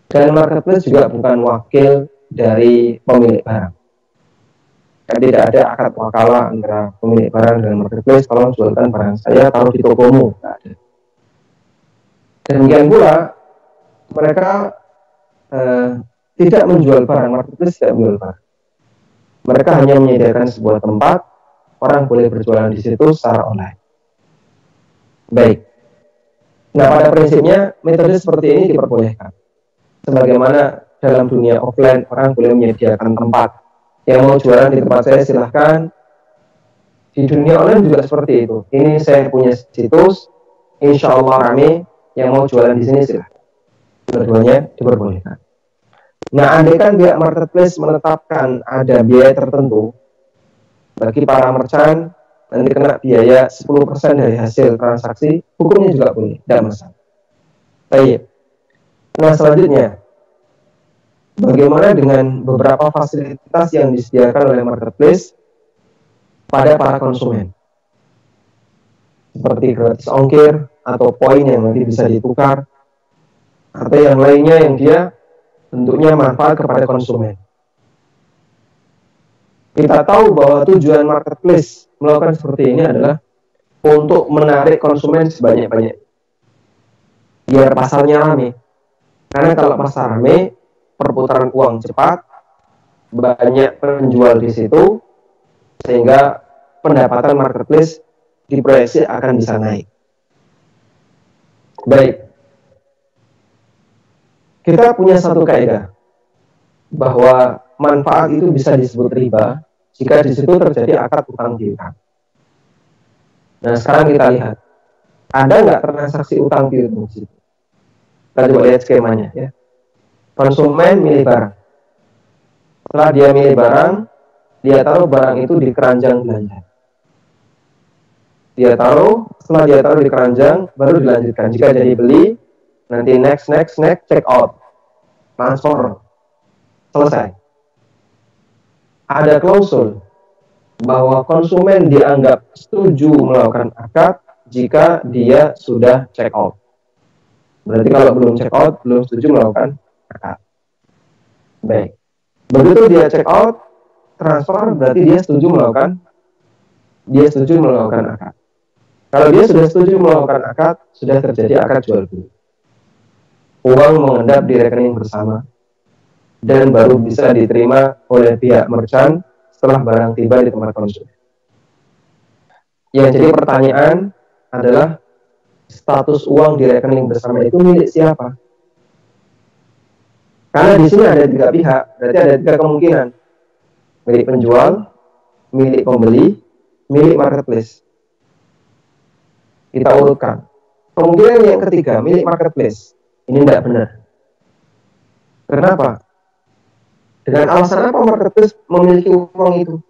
Dan marketplace juga bukan wakil dari pemilik barang. Kan tidak ada akad wakalah antara pemilik barang dan marketplace, tolong jualkan barang saya, taruh di tokomu. Tidak ada. Demikian pula, mereka tidak menjual barang, marketplace tidak menjual barang. Mereka hanya menyediakan sebuah tempat, orang boleh berjualan di situ secara online. Baik. Nah, pada prinsipnya metode seperti ini diperbolehkan. Sebagaimana dalam dunia offline orang boleh menyediakan tempat. Yang mau jualan di tempat saya silahkan. Di dunia online juga seperti itu. Ini saya punya situs, insya Allah rame. Yang mau jualan di sini silahkan. Keduanya diperbolehkan. Nah, andaikan pihak marketplace menetapkan ada biaya tertentu bagi para merchant, nanti kena biaya 10% dari hasil transaksi, hukumnya juga boleh, tidak masalah. Baik. Nah, selanjutnya, bagaimana dengan beberapa fasilitas yang disediakan oleh marketplace pada para konsumen? Seperti gratis ongkir, atau poin yang nanti bisa ditukar, atau yang lainnya yang dia tentunya manfaat kepada konsumen. Kita tahu bahwa tujuan marketplace melakukan seperti ini adalah untuk menarik konsumen sebanyak-banyak, biar pasarnya rame. Karena kalau pasar rame, perputaran uang cepat, banyak penjual di situ, sehingga pendapatan marketplace diproyeksi akan bisa naik. Baik. Kita punya satu kaidah bahwa manfaat itu bisa disebut riba jika di situ terjadi akad utang piutang. Nah, sekarang kita lihat, ada nggak transaksi utang piutang di situ? Kita coba lihat skemanya ya. Konsumen milih barang. Setelah dia milih barang, dia taruh barang itu di keranjang belanja. Setelah dia taruh di keranjang, baru dilanjutkan. Jika jadi beli, nanti next, check out, transfer, selesai. Ada klausul bahwa konsumen dianggap setuju melakukan akad jika dia sudah check out. Berarti kalau belum check out, belum setuju melakukan akad. Baik. Begitu dia check out, transfer, berarti dia setuju melakukan akad. Kalau dia sudah setuju melakukan akad, sudah terjadi akad jual beli. Uang mengendap di rekening bersama dan baru bisa diterima oleh pihak merchant setelah barang tiba di tempat konsumen. Yang jadi pertanyaan adalah status uang di rekening bersama itu milik siapa? Karena di sini ada 3 pihak, berarti ada 3 kemungkinan. Milik penjual, milik pembeli, milik marketplace. Kita urutkan. Kemungkinan yang ketiga, milik marketplace. Ini tidak benar. Kenapa? Dengan alasan apa marketplace memiliki uang itu?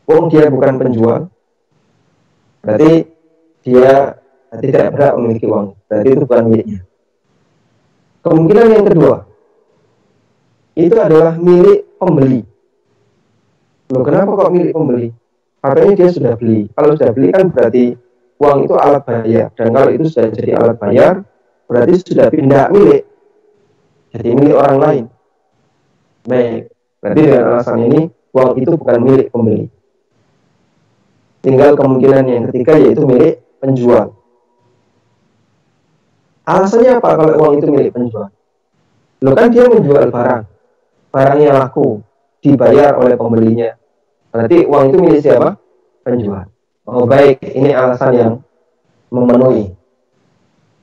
Uang dia bukan penjual, berarti dia tidak berhak memiliki uang. Berarti itu bukan miliknya. Kemungkinan yang kedua, itu adalah milik pembeli. Loh, kenapa kok milik pembeli? Katanya dia sudah beli. Kalau sudah beli kan berarti uang itu alat bayar. Dan kalau itu sudah jadi alat bayar, berarti sudah pindah milik. Jadi milik orang lain. Baik. Berarti dengan alasan ini, uang itu bukan milik pembeli. Tinggal kemungkinan yang ketiga, yaitu milik penjual. Alasannya apa kalau uang itu milik penjual? Loh, kan dia menjual barang. Barangnya laku, dibayar oleh pembelinya. Berarti uang itu milik siapa? Penjual. Oh baik, ini alasan yang memenuhi.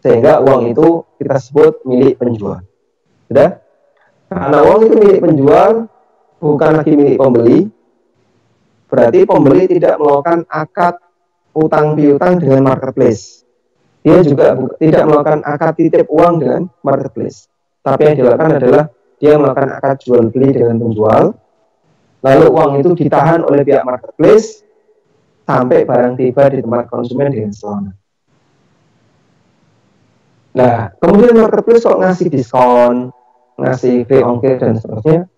Sehingga uang itu kita sebut milik penjual. Sudah? Karena uang itu milik penjual, bukan lagi milik pembeli, berarti pembeli tidak melakukan akad utang piutang dengan marketplace. Dia juga tidak melakukan akad titip uang dengan marketplace. Tapi yang dilakukan adalah dia melakukan akad jual beli dengan penjual, lalu uang itu ditahan oleh pihak marketplace sampai barang tiba di tempat konsumen dengan selamat. Nah, kemudian marketplace kok ngasih diskon, ngasih free ongkir dan seterusnya,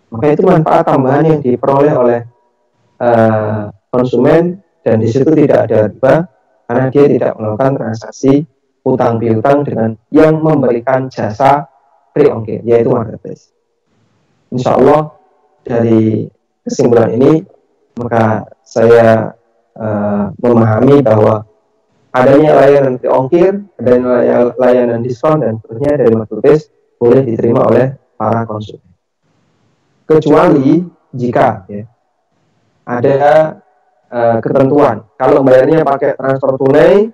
maka itu manfaat tambahan yang diperoleh oleh konsumen, dan di situ tidak ada riba karena dia tidak melakukan transaksi utang piutang dengan yang memberikan jasa free ongkir, yaitu marketplace. Insya Allah dari kesimpulan ini maka saya memahami bahwa adanya layanan free ongkir, adanya layanan diskon dan seterusnya dari marketplace boleh diterima oleh para konsumen. Kecuali jika ada ketentuan. Kalau bayarnya pakai transfer tunai,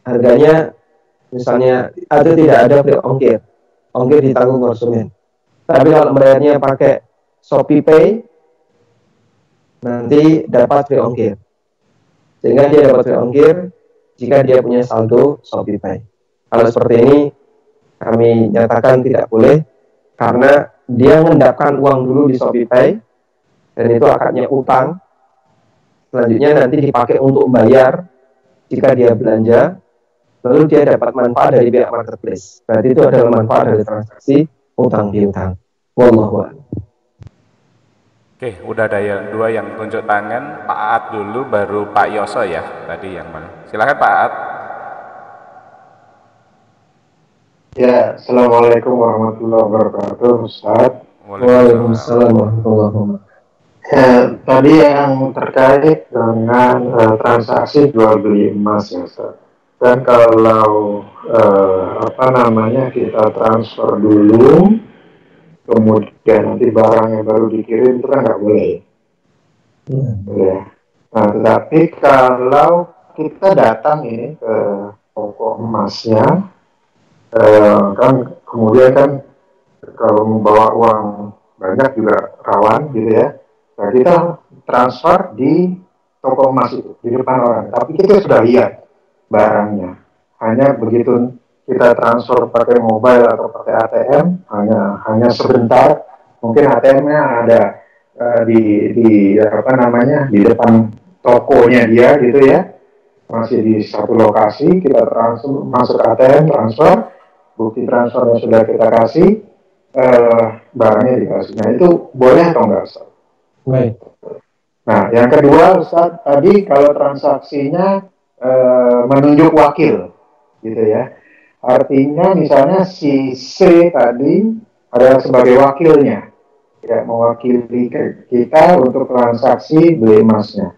harganya misalnya ada tidak ada free ongkir, ongkir ditanggung konsumen. Tapi kalau bayarnya pakai Shopee Pay, nanti dapat free ongkir. Sehingga dia dapat free ongkir jika dia punya saldo Shopee Pay. Kalau seperti ini, kami nyatakan tidak boleh, karena dia mengendapkan uang dulu di Shopee Pay, dan itu akadnya utang. Selanjutnya nanti dipakai untuk bayar jika dia belanja, lalu dia dapat manfaat dari pihak marketplace. Berarti itu adalah manfaat dari transaksi utang piutang. Wallahu a'lam. Oke, udah ada yang dua yang tunjuk tangan. Pak Aat dulu, baru Pak Yoso ya. Tadi yang mana? Silakan Pak Aat. Ya, Assalamualaikum warahmatullahi wabarakatuh, Ustaz. Waalaikumsalam warahmatullahi wabarakatuh. Tadi yang terkait dengan transaksi jual beli emas ya, Ustaz. Dan kalau kita transfer dulu, kemudian nanti barangnya baru dikirim, itu kan nggak boleh. Ya. Nah, tetapi kalau kita datang ini ke toko emasnya, kan kemudian kan kalau membawa uang banyak juga rawan gitu ya. Nah, kita transfer di toko emas itu di depan orang, tapi kita sudah lihat barangnya. Hanya begitu kita transfer pakai mobile atau pakai ATM, hanya sebentar. Mungkin ATM-nya ada di depan tokonya dia gitu ya, masih di satu lokasi. Kita transfer, masuk ATM, transfer, bukti transfernya sudah kita kasih, barangnya dikasih. Nah, itu boleh atau enggak, Ustaz? Baik. Nah, yang kedua, Ustaz, tadi kalau transaksinya menunjuk wakil gitu ya, artinya misalnya si C tadi adalah sebagai wakilnya, tidak mewakili kita untuk transaksi beli emasnya.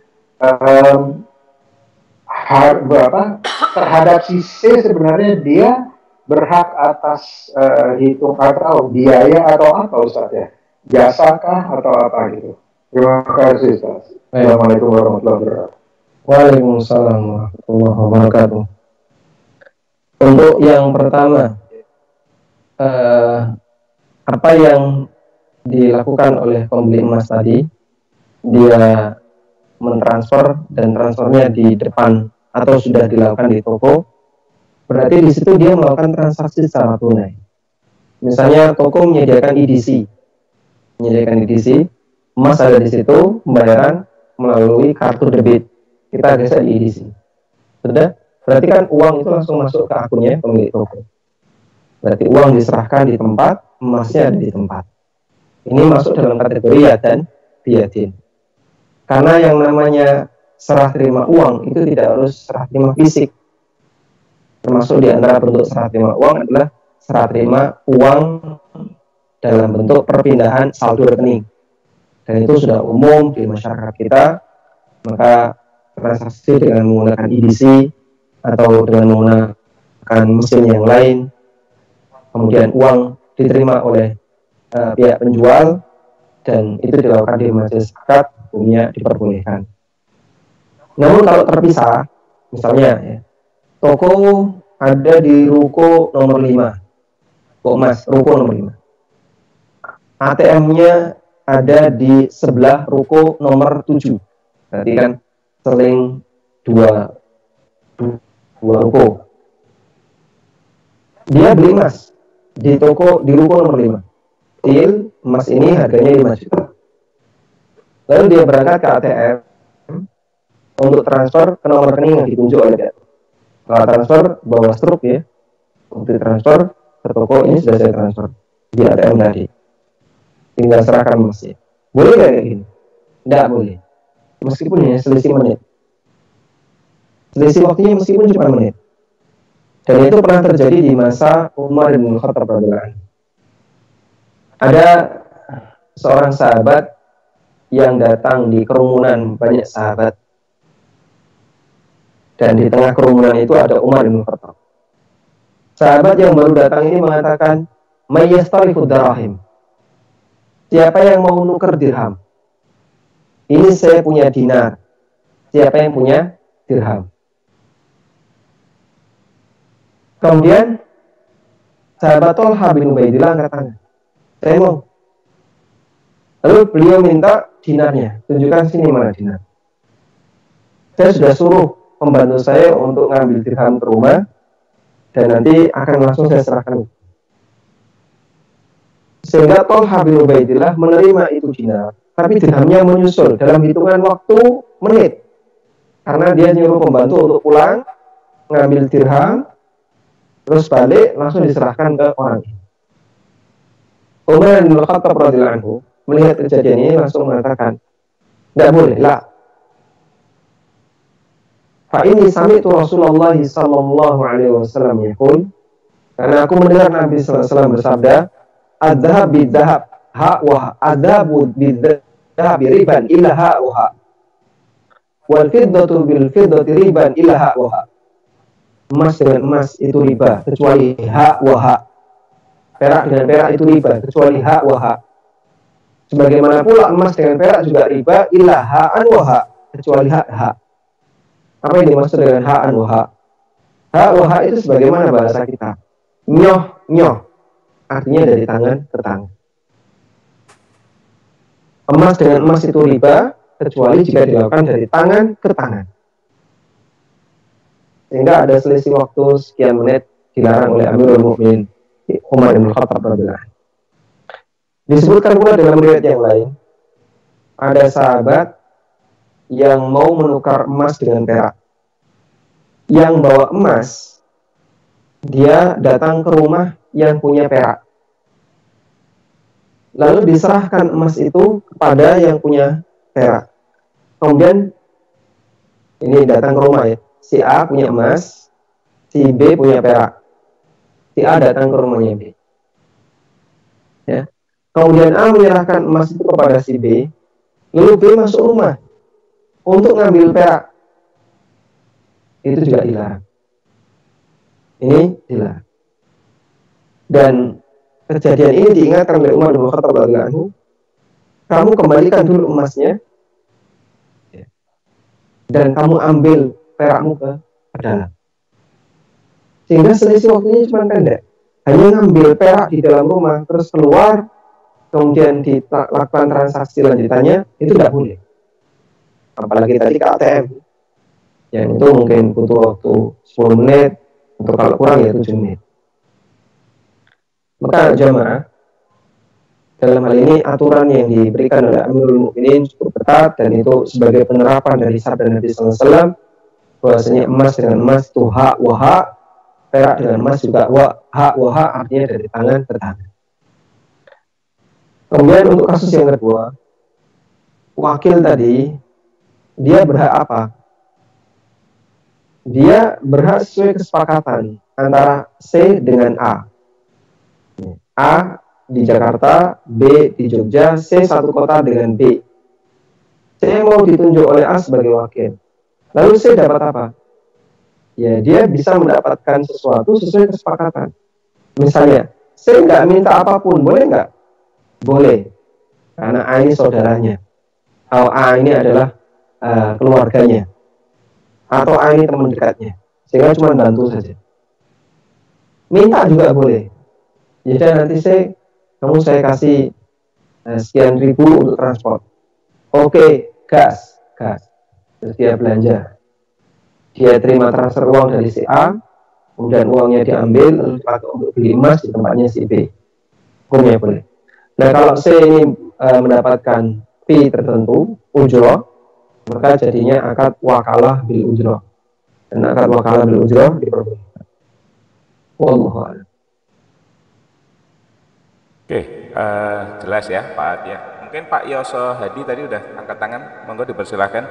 Terhadap si C sebenarnya dia berhak atas hitung atau biaya atau apa, Ustaz ya? Jasakah atau apa gitu? Terima kasih, Ustaz. Assalamualaikum warahmatullahi wabarakatuh. Waalaikumsalam warahmatullahi wabarakatuh. Untuk yang pertama, apa yang dilakukan oleh pembeli emas tadi, dia mentransfer dan transfernya di depan atau sudah dilakukan di toko, berarti di situ dia melakukan transaksi secara tunai. Misalnya toko menyediakan EDC, emas ada di situ, pembayaran melalui kartu debit, kita geser di EDC. Sudah, berarti kan uang itu langsung masuk ke akunnya pemilik toko. Berarti uang diserahkan di tempat, emasnya ada di tempat. Ini masuk dalam kategori yadan biyadin. Karena yang namanya serah terima uang itu tidak harus serah terima fisik. Termasuk di antara bentuk serah terima uang adalah serah terima uang dalam bentuk perpindahan saldo rekening. Dan itu sudah umum di masyarakat kita. Maka transaksi dengan menggunakan EDC atau dengan menggunakan mesin yang lain, kemudian uang diterima oleh pihak penjual, dan itu dilakukan di majelis akad, hukumnya diperbolehkan. Namun kalau terpisah, misalnya ya, toko ada di ruko nomor 5, toko emas, ruko nomor 5. ATM-nya ada di sebelah ruko nomor 7. Berarti kan seling dua ruko. Dia beli emas di ruko nomor 5. Deal, emas ini harganya 5 juta. Lalu dia berangkat ke ATM untuk transfer ke nomor rekening yang ditunjuk oleh dia. Kalau transfer bawa struk ya, untuk transfer ke toko ini sudah saya transfer di ATM tadi. Tinggal serahkan emasnya. Boleh nggak kayak gini? Nggak boleh. Meskipun ya selisih menit. Selisih waktunya meskipun cuma menit. Dan itu pernah terjadi di masa Umar bin Khattab radhiyallahu anhu. Ada seorang sahabat yang datang di kerumunan banyak sahabat. Dan di tengah kerumunan itu ada Umar bin Khattab. Sahabat yang baru datang ini mengatakan, "Mayyastarifu darahim." Siapa yang mau nuker dirham? ini saya punya dinar, siapa yang punya dirham. Kemudian sahabat Thalha bin Ubaidillah angkat tangan, saya mau. Lalu beliau minta dinarnya, tunjukkan sini mana dinar. Saya sudah suruh pembantu saya untuk ngambil dirham ke rumah, dan nanti akan langsung saya serahkan. Sehingga Thalha bin Ubaidillah menerima itu dinar, tapi dirhamnya menyusul dalam hitungan waktu menit. Karena dia nyuruh pembantu untuk pulang, ngambil dirham, terus balik, langsung diserahkan ke orang. Umar bin Khattab radhiyallahu anhu melihat kejadian ini langsung mengatakan, tidak boleh, lah. Fa ini sami'tu Rasulullah sallallahu alaihi wasallam yaqul, karena aku mendengar Nabi sallallahu alaihi wasallam bersabda, adzhab bidzahab ha wa adzabu bidzahab riban illa ha wa wal fiddatu bil fiddati riban illa ha wa. Emas dengan emas itu riba kecuali ha wa ha. Perak dengan perak itu riba kecuali ha wa ha. Sebagaimana pula emas dengan perak juga riba illa ha'an wa ha, kecuali ha. Apa yang dimaksud dengan ha'an wa ha? Ha wa ha itu sebagaimana bahasa kita. Nyoh. Artinya dari tangan ke tangan. Emas dengan emas itu riba kecuali jika dilakukan dari tangan ke tangan. Sehingga ada selisih waktu sekian menit dilarang oleh Amirul Mukminin Umar bin Khattab radhiyallahu anhu. Disebutkan pula dalam riwayat yang lain, ada sahabat yang mau menukar emas dengan perak. Yang bawa emas, dia datang ke rumah yang punya perak. Lalu diserahkan emas itu kepada yang punya perak. Kemudian, ini datang ke rumah ya, si A punya emas, si B punya perak. Si A datang ke rumahnya B. Ya. Kemudian A menyerahkan emas itu kepada si B, lalu B masuk rumah untuk ngambil perak. Itu juga dilarang. Ini dilarang. Dan kejadian ini diingatkan oleh Umar bin Khattab radhiyallahu anhu, kamu kembalikan dulu emasnya, dan kamu ambil perakmu ke dalam. Sehingga selisih waktunya cuma pendek. Hanya ngambil perak di dalam rumah, terus keluar, kemudian dilakukan transaksi lanjutannya, itu tidak boleh. Apalagi tadi ke ATM, yang itu mungkin butuh waktu 10 menit, untuk kalau kurang ya 7 menit. Maka jamaah, dalam hal ini aturan yang diberikan oleh Amirul Mukminin cukup ketat, dan itu sebagai penerapan dari sabda Nabi SAW, bahwasanya emas dengan emas itu hak wa hak, perak dengan emas juga hak wa hak, artinya dari tangan ke tangan. Kemudian untuk kasus yang kedua, wakil tadi, dia berhak apa? Dia berhak sesuai kesepakatan antara C dengan A. A di Jakarta, B di Jogja, C satu kota dengan B. C mau ditunjuk oleh A sebagai wakil. Lalu C dapat apa? Ya, dia bisa mendapatkan sesuatu sesuai kesepakatan. Misalnya, C nggak minta apapun, boleh nggak? Boleh, karena A ini saudaranya, atau A ini adalah keluarganya, atau A ini teman dekatnya, sehingga cuma bantu saja. Minta juga boleh. Jadi nanti kamu saya kasih sekian ribu untuk transport. Oke, gas. Terus dia belanja. Dia terima transfer uang dari si A, kemudian uangnya diambil lalu dipakai untuk beli emas di tempatnya si B. Hukumnya boleh. Nah, kalau C ini mendapatkan fee tertentu, ujroh, maka jadinya akad wakalah bil ujroh. Dan akad wakalah bil ujroh diperbolehkan. Wallahu a'lam. Oke, jelas ya Pak Adi ya. Mungkin Pak Yoso Hadi tadi udah angkat tangan, monggo dipersilahkan.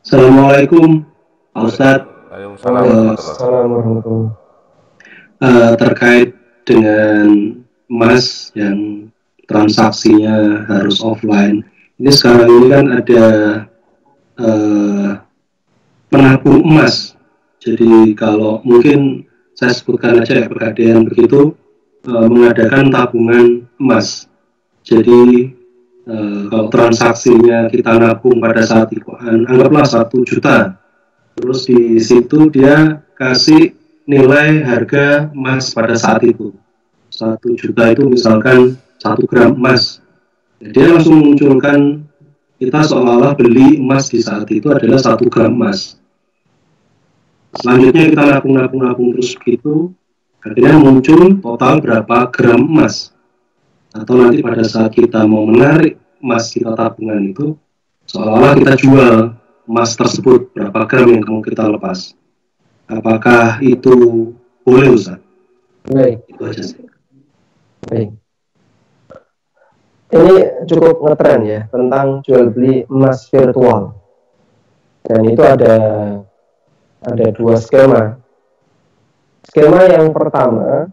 Assalamualaikum Pak Ustadz. Waalaikumsalam. Terkait dengan emas yang transaksinya harus offline, ini sekarang ini kan ada penabung emas. Jadi kalau mungkin saya sebutkan aja ya, Pegadaian begitu mengadakan tabungan emas. Jadi kalau transaksinya kita nabung pada saat itu anggaplah 1 juta, terus di situ dia kasih nilai harga emas pada saat itu 1 juta itu misalkan 1 gram emas. Dia langsung munculkan kita seolah-olah beli emas di saat itu adalah 1 gram emas. Selanjutnya kita nabung terus begitu, akhirnya muncul total berapa gram emas. Atau nanti pada saat kita mau menarik emas kita tabungan itu, seolah-olah kita jual emas tersebut berapa gram yang mau kita lepas. Apakah itu boleh, Ustaz? Baik. Itu aja sih. Baik. Ini cukup ngetren ya tentang jual beli emas virtual. Dan itu ada 2 skema. Skema yang pertama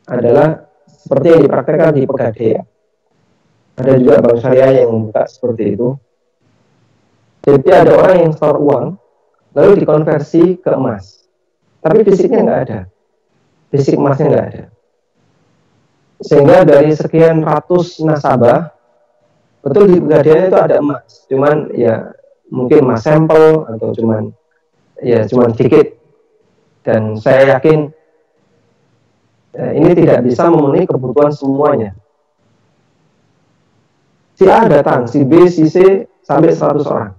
adalah seperti yang dipraktekkan di Pegadaian. Ada juga bank syariah yang membuka seperti itu. Jadi ada orang yang store uang, lalu dikonversi ke emas. Tapi fisiknya nggak ada. Fisik emasnya nggak ada. Sehingga dari sekian ratus nasabah, betul di Pegadaian itu ada emas. Cuman ya mungkin emas sampel atau cuman sedikit. Dan saya yakin ini tidak bisa memenuhi kebutuhan semuanya. Si A datang, si B, si C sampai 100 orang.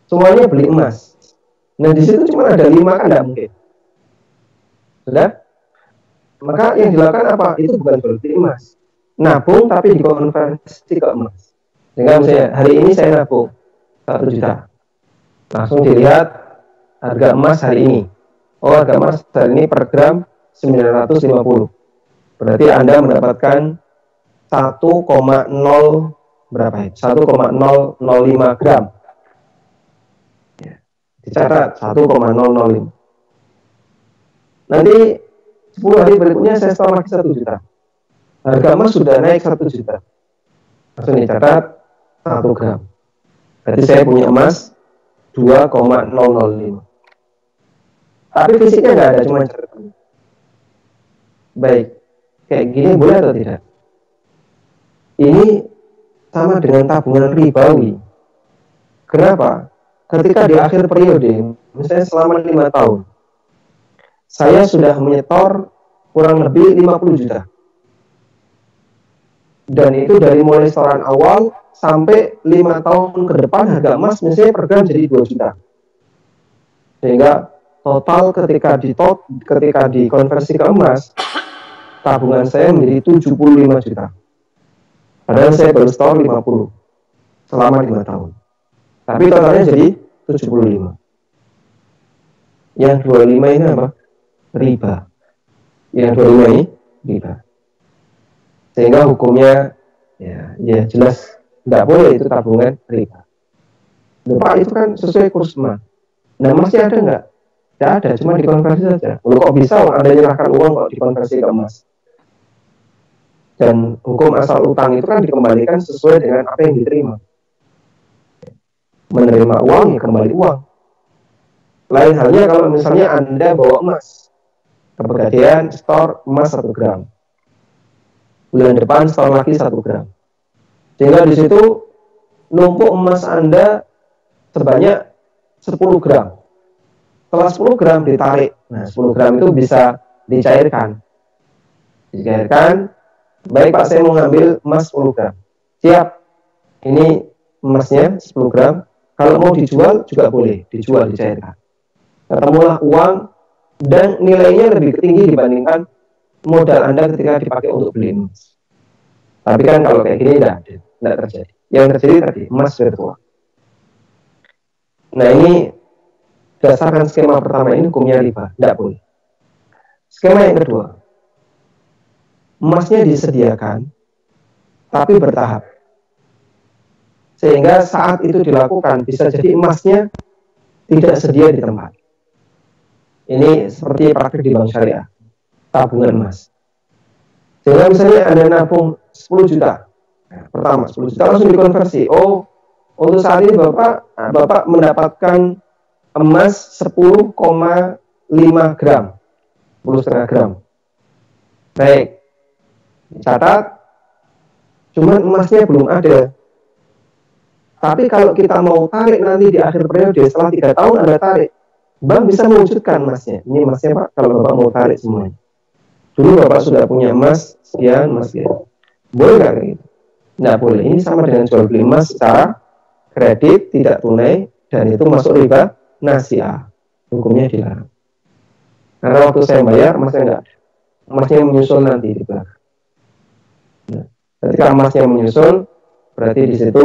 Semuanya beli emas. Nah di situ cuma ada 5 kan tidak mungkin. Sudah? Maka yang dilakukan apa? Itu bukan jual beli emas. Nabung tapi dikonversi ke emas. Sehingga misalnya hari ini saya nabung 1 juta. Langsung dilihat harga emas hari ini. Oh, harga emas hari ini per gram 950. Berarti Anda mendapatkan 1,0 berapa ya? 1,005 gram. Ya, dicatat 1,005. Nanti 10 hari berikutnya saya store lagi 1 juta. Harga emas sudah naik 1 juta. Langsung dicatat 1 gram. Berarti saya punya emas 2,005. Tapi fisiknya nggak ada, cuma catatan. Baik, kayak gini boleh atau tidak? Ini sama dengan tabungan ribawi. Kenapa? Ketika di akhir periode, misalnya selama 5 tahun, saya sudah menyetor kurang lebih 50 juta. Dan itu dari mulai setoran awal sampai 5 tahun ke depan harga emas misalnya per gram jadi 2 juta. Sehingga total ketika dikonversi ke emas, tabungan saya menjadi 75 juta. Padahal saya baru setor 50 selama 5 tahun. Tapi totalnya jadi 75. Yang 25 ini apa? Riba. Yang 25 ini riba. Sehingga hukumnya ya jelas tidak boleh itu tabungan riba. Pak itu kan sesuai kurs emas. Nah masih ada nggak? Tidak ada, cuma dikonversi saja. Kok bisa Anda menyerahkan uang kok dikonversi ke emas? Dan hukum asal utang itu kan dikembalikan sesuai dengan apa yang diterima. Menerima uang, ya kembali uang. Lain halnya kalau misalnya Anda bawa emas ke Pegadaian, store emas 1 gram. Bulan depan store lagi 1 gram. Sehingga di situ numpuk emas Anda sebanyak 10 gram. Setelah 10 gram ditarik. Nah, 10 gram itu bisa dicairkan. Baik Pak, saya mau ngambil emas 10 gram. Siap. Ini emasnya 10 gram. Kalau mau dijual juga boleh. Dijual, dicairkan. Ketemulah uang dan nilainya lebih tinggi dibandingkan modal Anda ketika dipakai untuk beli emas. Tapi kan kalau kayak gini tidak terjadi. Yang terjadi tadi, emas virtual. Nah ini berdasarkan skema pertama ini hukumnya riba, tidak boleh. Skema yang kedua, emasnya disediakan, tapi bertahap. Sehingga saat itu dilakukan, bisa jadi emasnya tidak sedia di tempat. Ini seperti praktik di bank syariah, tabungan emas. Sehingga misalnya Anda nabung 10 juta, pertama 10 juta langsung dikonversi. Oh, untuk saat ini Bapak mendapatkan emas 10,5 gram, 10,5 gram. Baik, catat cuman emasnya belum ada. Tapi kalau kita mau tarik nanti di akhir periode setelah 3 tahun Anda tarik, bank bisa mewujudkan emasnya. Ini emasnya Pak, kalau Bapak mau tarik semuanya. Dulu Bapak sudah punya emas sekian, emas sekian. Boleh nggak kayak gitu? Nggak boleh. Ini sama dengan jual beli emas secara kredit, tidak tunai, dan itu masuk riba nasi'ah. Hukumnya dilarang. Karena waktu saya bayar, emasnya nggak ada. Emasnya menyusul nanti di belakang. Nah, ketika emasnya menyusul, berarti di situ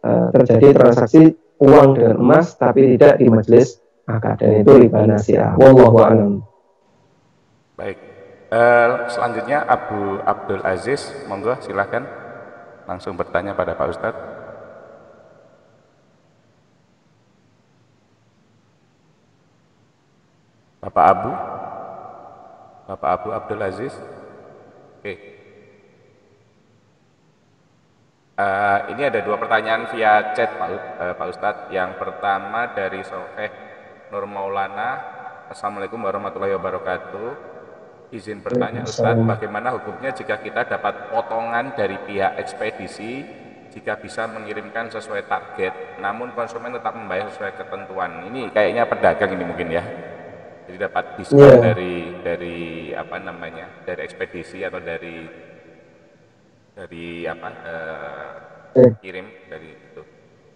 terjadi transaksi uang dengan emas, tapi tidak di majelis akad, dan itu riba nasi'ah. Wallahu a'lam. Baik. Selanjutnya Abu Abdul Aziz, monggo silahkan langsung bertanya pada Pak Ustadz. Bapak Abu Abdul Aziz. Oke. Ini ada 2 pertanyaan via chat Pak Ustadz. Yang pertama dari Sofeh Nur Maulana. Assalamualaikum warahmatullahi wabarakatuh. Izin bertanya Ustadz, bagaimana hukumnya jika kita dapat potongan dari pihak ekspedisi jika bisa mengirimkan sesuai target, namun konsumen tetap membayar sesuai ketentuan? Ini kayaknya pedagang ini mungkin ya. Jadi dapat diskon dari apa namanya, dari ekspedisi atau dari kirim dari itu.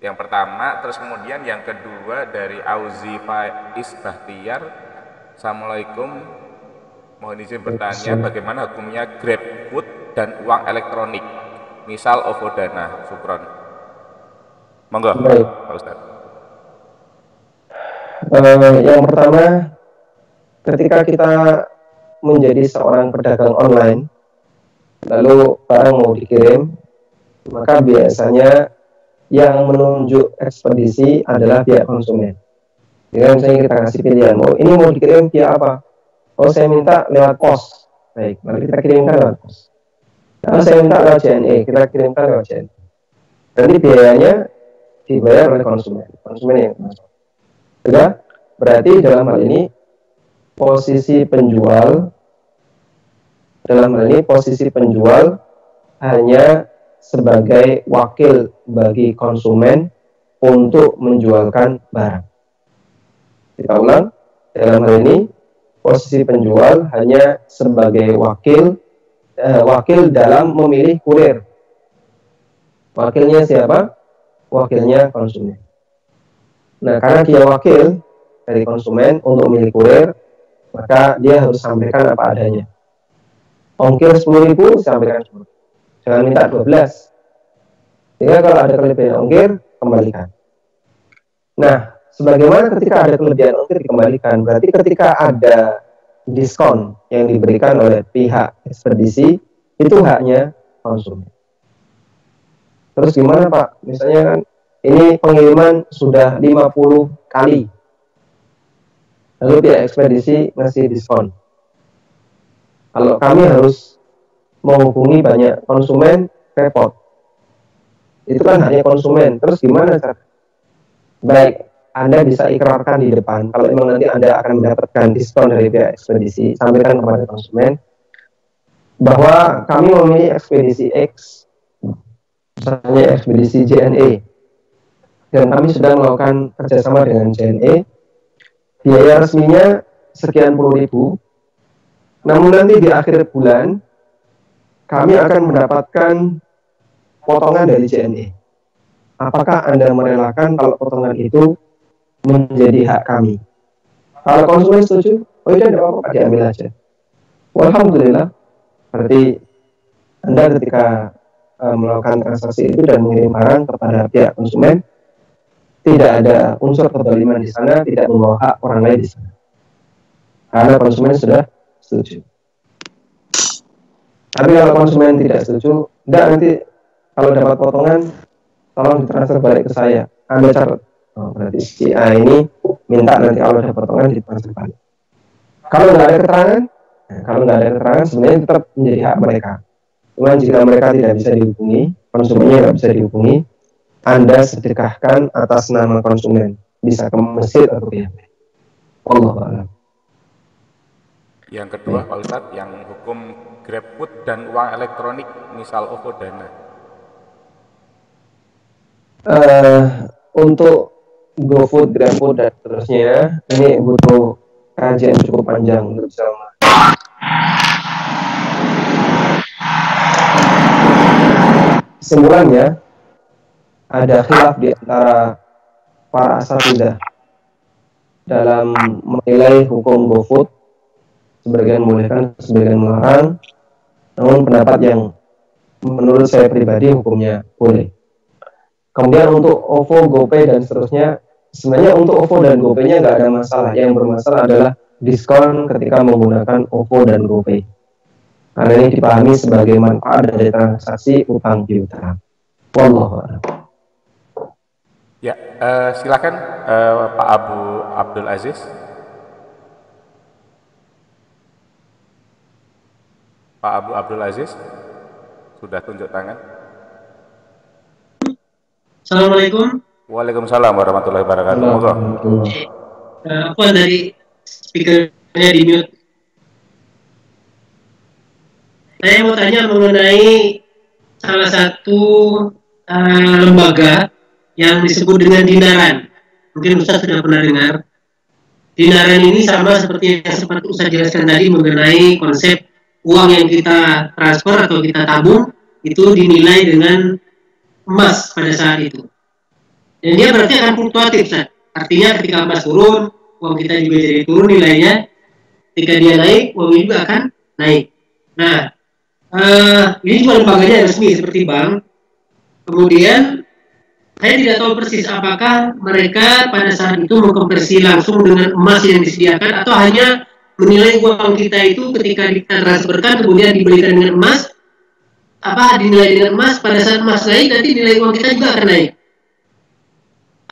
Yang pertama, terus kemudian yang kedua dari Auzi Faiz Bahtiar. Assalamualaikum, mohon izin bertanya bagaimana hukumnya GrabFood dan uang elektronik, misal OVO Dana. Syukron. Monggo Pak Ustadz. Yang pertama, ketika kita menjadi seorang pedagang online, lalu barang mau dikirim, maka biasanya yang menunjuk ekspedisi adalah pihak konsumen. Jadi misalnya kita kasih pilihan, ini mau dikirim via apa? Oh, saya minta lewat pos. Baik, mari kita kirimkan lewat pos. Lalu saya minta lewat JNE, kita kirimkan lewat JNE. Jadi biayanya dibayar oleh konsumen yang masuk. Sudah, berarti dalam hal ini posisi penjual hanya sebagai wakil bagi konsumen untuk menjualkan barang. Kita ulang, dalam hal ini posisi penjual hanya sebagai wakil dalam memilih kurir. Wakilnya siapa? Wakilnya konsumen. Nah, karena dia wakil dari konsumen untuk memilih kurir, maka dia harus sampaikan apa adanya. Ongkir 10.000, sampaikan 10. Jangan minta 12. Sehingga kalau ada kelebihan ongkir, kembalikan. Nah, sebagaimana ketika ada kelebihan ongkir dikembalikan, berarti ketika ada diskon yang diberikan oleh pihak ekspedisi, itu haknya konsumen. Terus gimana Pak? Misalnya kan ini pengiriman sudah 50 kali, lalu pihak ekspedisi ngasih diskon. Kalau kami harus menghubungi banyak konsumen, repot. Itu kan hanya konsumen. Terus gimana cara? Baik, Anda bisa ikrarkan di depan. Kalau memang nanti Anda akan mendapatkan diskon dari pihak ekspedisi, sampaikan kepada konsumen bahwa kami memilih ekspedisi X, misalnya ekspedisi JNE, dan kami sudah melakukan kerjasama dengan JNE. Biaya resminya sekian puluh ribu. Namun nanti di akhir bulan kami akan mendapatkan potongan dari JNE. Apakah Anda merelakan kalau potongan itu menjadi hak kami? Kalau konsumen setuju, oh iya tidak apa-apa, diambil aja. Alhamdulillah, berarti Anda ketika melakukan transaksi itu dan mengirim barang kepada pihak konsumen, tidak ada unsur kezaliman di sana, tidak membawa hak orang lain di sana. Karena konsumen sudah setuju. Tapi kalau konsumen tidak setuju, enggak, nanti kalau dapat potongan, tolong ditransfer balik ke saya. Anda catat. Oh, berarti si A ini minta nanti kalau ada potongan ditransfer balik. Kalau nggak ada keterangan, sebenarnya tetap menjadi hak mereka. Cuman jika mereka tidak bisa dihubungi, konsumennya nggak bisa dihubungi, Anda sedekahkan atas nama konsumen, bisa ke masjid atau ke yatim. Wallahu a'lam. Yang kedua Pak Ustadz, yang hukum GrabFood dan uang elektronik, misal OVO Dana. Untuk GoFood, GrabFood dan seterusnya, ini butuh kajian cukup panjang untuk bisa. Kesimpulannya, ada khilaf di antara para asatidzah dalam menilai hukum GoFood, sebagian membolehkan, sebagian melarang. Namun pendapat yang menurut saya pribadi hukumnya boleh. Kemudian untuk OVO, GoPay dan seterusnya, sebenarnya untuk OVO dan GoPay-nya nggak ada masalah. Yang bermasalah adalah diskon ketika menggunakan OVO dan GoPay. Karena ini dipahami sebagai manfaat dari transaksi utang piutang. Wallahu a'lam. Ya, silakan Pak Abu Abdul Aziz. Pak Abu Abdul Aziz sudah tunjuk tangan. Assalamualaikum. Waalaikumsalam warahmatullahi wabarakatuh. Monggo. Apa dari speakernya di mute? Saya mau tanya mengenai salah satu lembaga yang disebut dengan Dinaran. Mungkin Ustaz sudah pernah dengar. Dinaran ini sama seperti yang sempat Ustaz jelaskan tadi mengenai konsep uang yang kita transfer atau kita tabung itu dinilai dengan emas pada saat itu. Dan dia berarti akan fluktuatif, Ustaz. Artinya ketika emas turun, uang kita juga jadi turun nilainya. Ketika dia naik, uangnya juga akan naik. Nah, ini cuma lembaganya resmi seperti bank. Kemudian saya tidak tahu persis apakah mereka pada saat itu mengkonversi langsung dengan emas yang disediakan atau hanya menilai uang kita itu ketika kita transferkan kemudian dibelikan dengan emas, dinilai dengan emas, pada saat emas naik nanti nilai uang kita juga akan naik.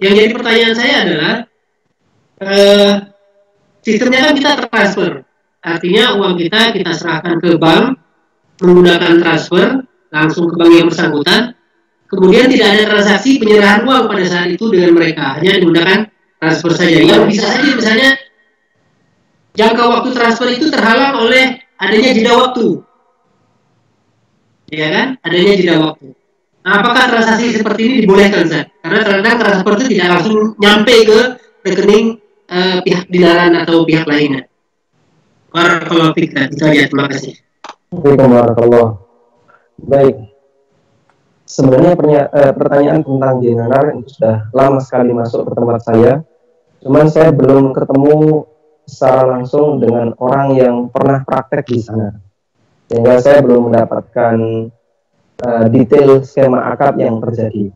Yang jadi pertanyaan saya adalah sistemnya kan kita transfer, artinya uang kita serahkan ke bank menggunakan transfer langsung ke bank yang bersangkutan, kemudian tidak ada transaksi penyerahan uang pada saat itu dengan mereka, hanya menggunakan transfer saja. Yang bisa saja misalnya jangka waktu transfer itu terhalang oleh adanya jeda waktu, ya kan? Adanya jeda waktu. Nah, apakah transaksi seperti ini dibolehkan, Ustaz? Karena terkadang transfer itu tidak langsung nyampe ke rekening pihak Dinaran atau pihak lainnya. Barakallahu fiik. Itu aja, terima kasih. Barakallahu. Baik. Sebenarnya pertanyaan tentang Dinaran itu sudah lama sekali masuk ke tempat saya. Cuman saya belum ketemu secara langsung dengan orang yang pernah praktek di sana. Sehingga saya belum mendapatkan detail skema akad yang terjadi.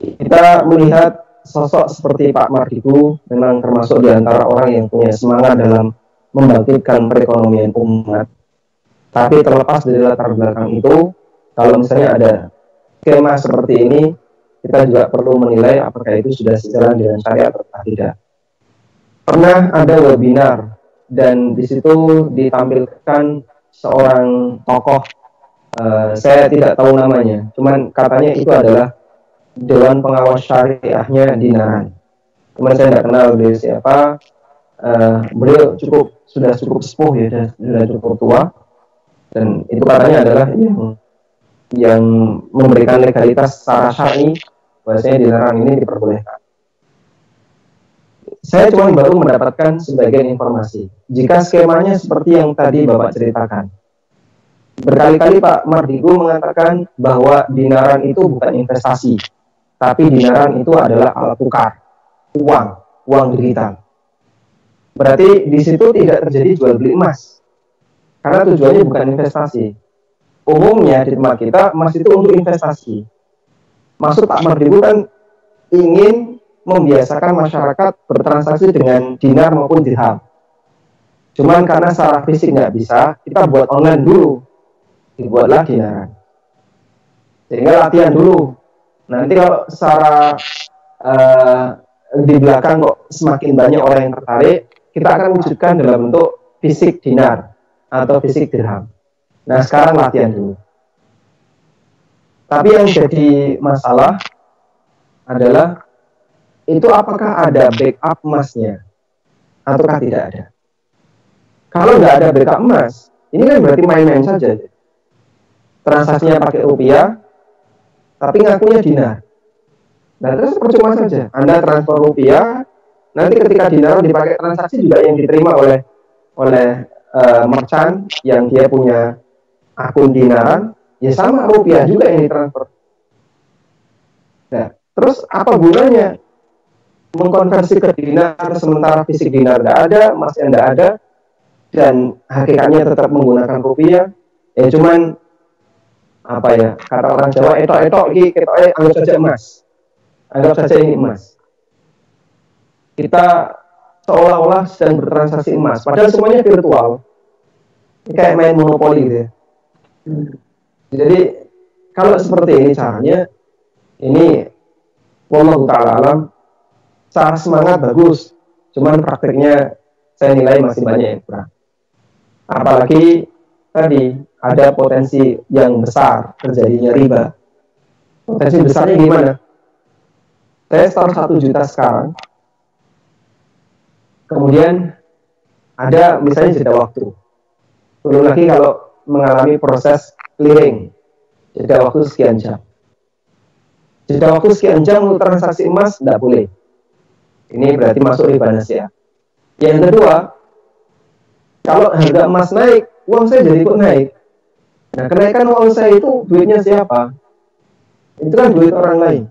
Kita melihat sosok seperti Pak Mardigu memang termasuk di antara orang yang punya semangat dalam membangkitkan perekonomian umat. Tapi terlepas dari latar belakang itu, kalau misalnya ada skema seperti ini, kita juga perlu menilai apakah itu sudah sejalan dengan syariat atau tidak. Pernah ada webinar dan di situ ditampilkan seorang tokoh, saya tidak tahu namanya, cuman katanya itu adalah Dewan Pengawas Syariahnya Dinaran. Cuman saya tidak kenal beliau siapa. Beliau sudah cukup sepuh ya, sudah cukup tua, dan itu katanya adalah yang memberikan legalitas secara syar'i bahwasanya Dinaran ini diperbolehkan. Saya cuma baru mendapatkan sebagian informasi. Jika skemanya seperti yang tadi Bapak ceritakan, berkali-kali Pak Mardigu mengatakan bahwa Dinaran itu bukan investasi, tapi Dinaran itu adalah alat tukar, uang digital. Berarti di situ tidak terjadi jual beli emas, karena tujuannya bukan investasi. Umumnya di tempat kita emas itu untuk investasi. Maksud Pak Mardigu kan ingin membiasakan masyarakat bertransaksi dengan dinar maupun dirham. Cuman karena secara fisik nggak bisa, kita buat online dulu. Dibuatlah Dinaran. Sehingga latihan dulu. Nanti kalau secara di belakang kok semakin banyak orang yang tertarik, kita akan wujudkan dalam bentuk fisik dinar atau fisik dirham. Nah, sekarang latihan dulu. Tapi yang jadi masalah adalah itu apakah ada backup emasnya ataukah tidak ada. Kalau nggak ada backup emas, ini kan berarti main-main saja. Transaksinya pakai rupiah, tapi ngakunya dinar. Nah, terus percuma saja. Anda transfer rupiah, nanti ketika dinar dipakai transaksi juga yang diterima oleh merchant yang dia punya akun dinaran, ya sama rupiah juga yang ditransfer. Nah, terus apa gunanya mengkonversi ke dinar sementara fisik dinar tidak ada, emasnya tidak ada, dan hakikatnya tetap menggunakan rupiah? Ya cuman apa ya, kata orang Jawa, etok-etok kita anggap saja emas, anggap saja ini emas. Kita seolah-olah sedang bertransaksi emas, padahal semuanya virtual. Ini kayak main monopoli gitu ya. Jadi kalau seperti ini caranya, ini wallahu ta'ala alam, secara semangat bagus, cuman praktiknya saya nilai masih banyak yang kurang. Apalagi tadi ada potensi yang besar terjadinya riba. Potensi besarnya gimana? Saya store 1 juta sekarang, kemudian ada misalnya jeda waktu. Belum lagi kalau mengalami proses clearing, jeda waktu sekian jam. Jeda waktu sekian jam untuk transaksi emas tidak boleh. Ini berarti masuk riba nasiah. Yang kedua, kalau harga emas naik, uang saya jadi ikut naik. Nah, kenaikan uang saya itu duitnya siapa? Itu kan duit orang lain.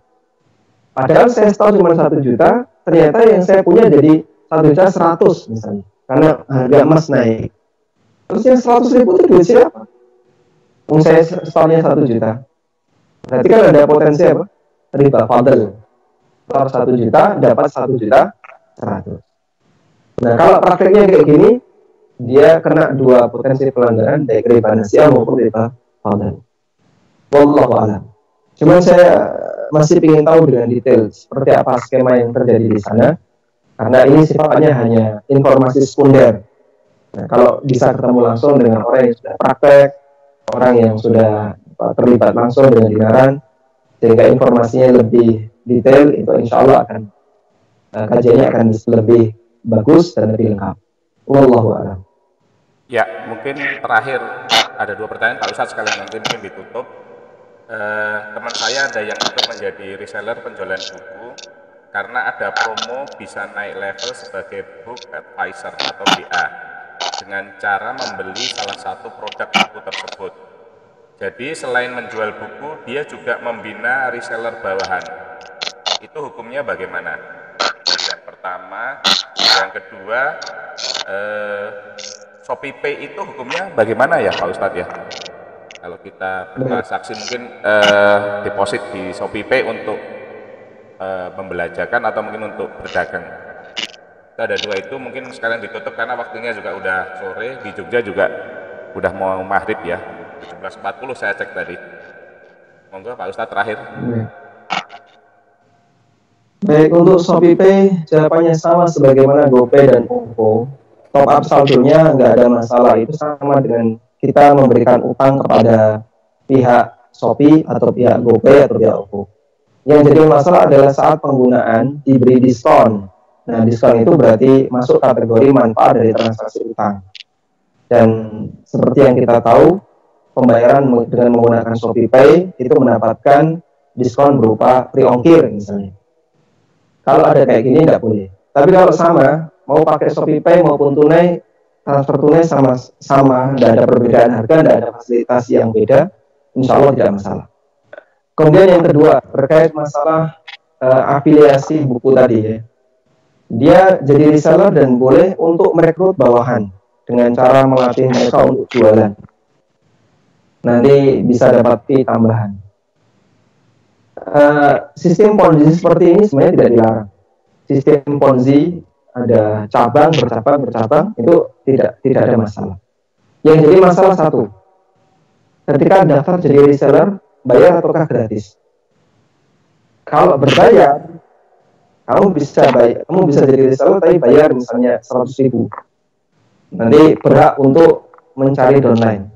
Padahal saya store cuma 1 juta, ternyata yang saya punya jadi 1.100.000 misalnya, karena harga emas naik. Terus yang 100.000 itu duit siapa? Saya store-nya 1 juta. Berarti kan ada potensi apa? Riba fadl. Store 1 juta dapat 1.100.000. Nah, kalau prakteknya kayak gini, dia kena 2 potensi pelanggaran, baik riba nasiah maupun riba fadl. Wallahu a'lam. Cuman saya masih ingin tahu dengan detail seperti apa skema yang terjadi di sana, karena ini sifatnya hanya informasi sekunder. Nah, kalau bisa ketemu langsung dengan orang yang sudah praktek, orang yang sudah terlibat langsung dengan dinaran, sehingga informasinya lebih detail, itu insya Allah akan kajiannya akan lebih bagus dan lebih lengkap. Wallahu a'lam. Ya, mungkin terakhir ada 2 pertanyaan Pak Ustadz sekalian nanti mungkin ditutup. Teman saya ada yang ikut menjadi reseller penjualan buku karena ada promo bisa naik level sebagai book advisor atau BA dengan cara membeli salah satu produk buku tersebut. Jadi selain menjual buku, dia juga membina reseller bawahan. Itu hukumnya bagaimana? Itu yang pertama. Yang kedua, ShopeePay itu hukumnya bagaimana ya Pak Ustadz ya? Kalau kita bertransaksi mungkin deposit di ShopeePay untuk membelajarkan atau mungkin untuk berdagang. Itu ada 2 itu mungkin sekalian ditutup karena waktunya juga udah sore, di Jogja juga udah mau maghrib ya, 17.40 saya cek tadi. Monggo Pak Ustadz terakhir. Baik, untuk ShopeePay jawabannya sama sebagaimana GoPay dan OVO. Top up saldonya nggak ada masalah, itu sama dengan kita memberikan utang kepada pihak Shopee atau pihak GoPay atau pihak OVO. Yang jadi masalah adalah saat penggunaan diberi diskon. Nah, diskon itu berarti masuk kategori manfaat dari transaksi utang. Dan seperti yang kita tahu, pembayaran dengan menggunakan ShopeePay itu mendapatkan diskon berupa free ongkir misalnya. Kalau ada kayak gini tidak boleh. Tapi kalau sama, mau pakai ShopeePay maupun tunai, transfer tunai sama, tidak ada perbedaan harga, tidak ada fasilitas yang beda, insya Allah tidak masalah. Kemudian yang kedua, terkait masalah afiliasi buku tadi ya. Dia jadi reseller dan boleh untuk merekrut bawahan dengan cara melatih mereka untuk jualan. Nanti bisa dapat fee tambahan. Sistem Ponzi seperti ini sebenarnya tidak dilarang. Sistem Ponzi ada cabang bercabang itu tidak ada masalah. Yang jadi masalah satu, ketika daftar jadi reseller, bayar ataukah gratis? Kalau berbayar, kamu bisa jadi reseller tapi bayar misalnya 100.000. Nanti berhak untuk mencari downline.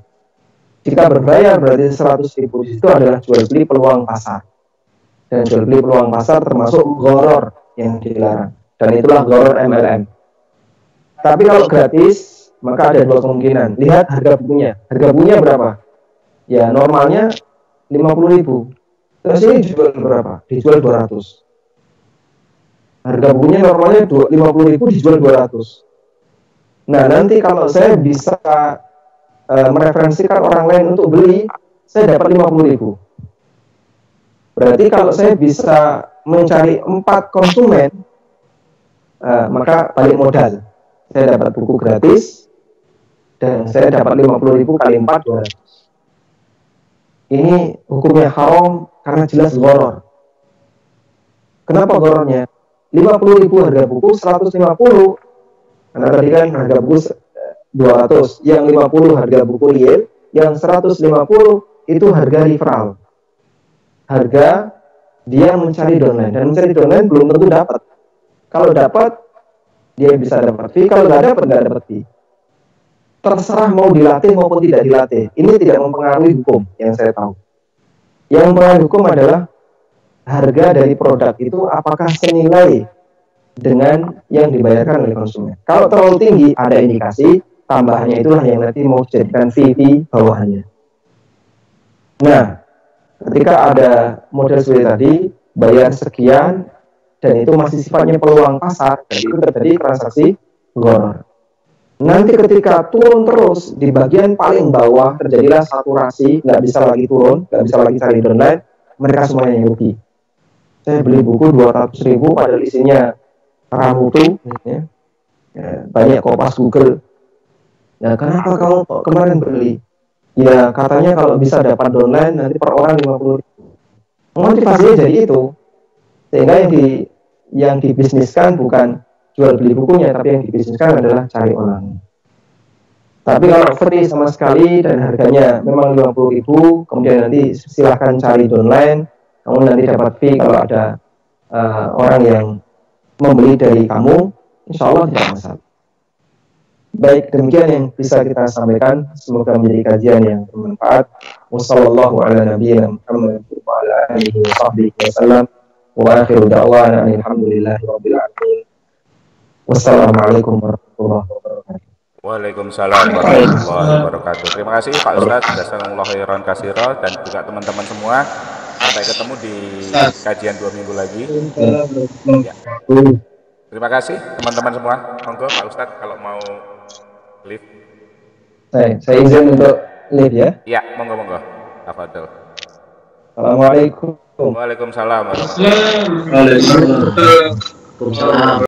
Jika berbayar berarti 100.000 itu adalah jual beli peluang pasar. Dan jual beli peluang pasar termasuk gharar yang dilarang. Dan itulah gharar MLM. Tapi kalau gratis, maka ada 2 kemungkinan. Lihat harga bukunya. Harga bukunya berapa? Ya normalnya 50.000. Terus ini dijual berapa? Dijual 200. Harga bukunya normalnya 50.000 dijual 200. Nah, nanti kalau saya bisa mereferensikan orang lain untuk beli, saya dapat 50.000. Berarti kalau saya bisa mencari 4 konsumen, maka balik modal. Saya dapat buku gratis dan saya dapat 50.000 kali 4, 200. Ini hukumnya haram karena jelas gharar. Kenapa ghararnya? 50.000 harga buku, 150. Karena tadi kan harga buku 200, yang 50 harga buku real, yang 150 itu harga referral. Harga dia mencari downline, dan mencari downline belum tentu dapat. Kalau dapat, dia bisa dapat fee. Kalau nggak dapat fee. Terserah mau dilatih maupun tidak dilatih. Ini tidak mempengaruhi hukum yang saya tahu. Yang mempengaruhi hukum adalah harga dari produk itu apakah senilai dengan yang dibayarkan oleh konsumen. Kalau terlalu tinggi, ada indikasi, tambahannya itulah yang nanti mau dijadikan fee bawahannya. Nah, ketika ada model seperti tadi, bayar sekian, dan itu masih sifatnya peluang pasar, dan itu terjadi transaksi gharar. Nanti ketika turun terus, di bagian paling bawah, terjadilah saturasi, nggak bisa lagi turun, nggak bisa lagi cari downline, mereka semuanya yang rugi. Saya beli buku 200.000 padahal isinya Ramutu, ya, banyak kopas Google. Nah, kenapa kamu kemarin beli? Ya, katanya kalau bisa dapat downline nanti per orang 50.000. Motivasinya jadi itu. Sehingga yang dibisniskan bukan jual beli bukunya, tapi yang dibisniskan adalah cari orang. Tapi kalau free sama sekali dan harganya memang 50.000, kemudian nanti silahkan cari downline, kamu nanti dapat fee kalau ada orang yang membeli dari kamu, insya Allah tidak masalah. Baik, demikian yang bisa kita sampaikan. Semoga menjadi kajian yang bermanfaat. Wassallallahu ala nabiyyina Muhammad wa ala alihi wa sahbihi wasallam. Wa akhiru da'wana alhamdulillahi rabbil alamin. Wassalamualaikum warahmatullahi wabarakatuh. Waalaikumsalam warahmatullahi wabarakatuh. Terima kasih Pak Ustadz, jazakallahu khairan katsira, dan juga teman-teman semua. Sampai ketemu di kajian 2 minggu lagi. Ya. Terima kasih teman-teman semua. Monggo Pak Ustadz kalau mau live. Saya izin untuk live ya. Ya, monggo. Tafadhol. Assalamualaikum. Waalaikumsalam warahmatullahi wabarakatuh. Waalaikumsalam.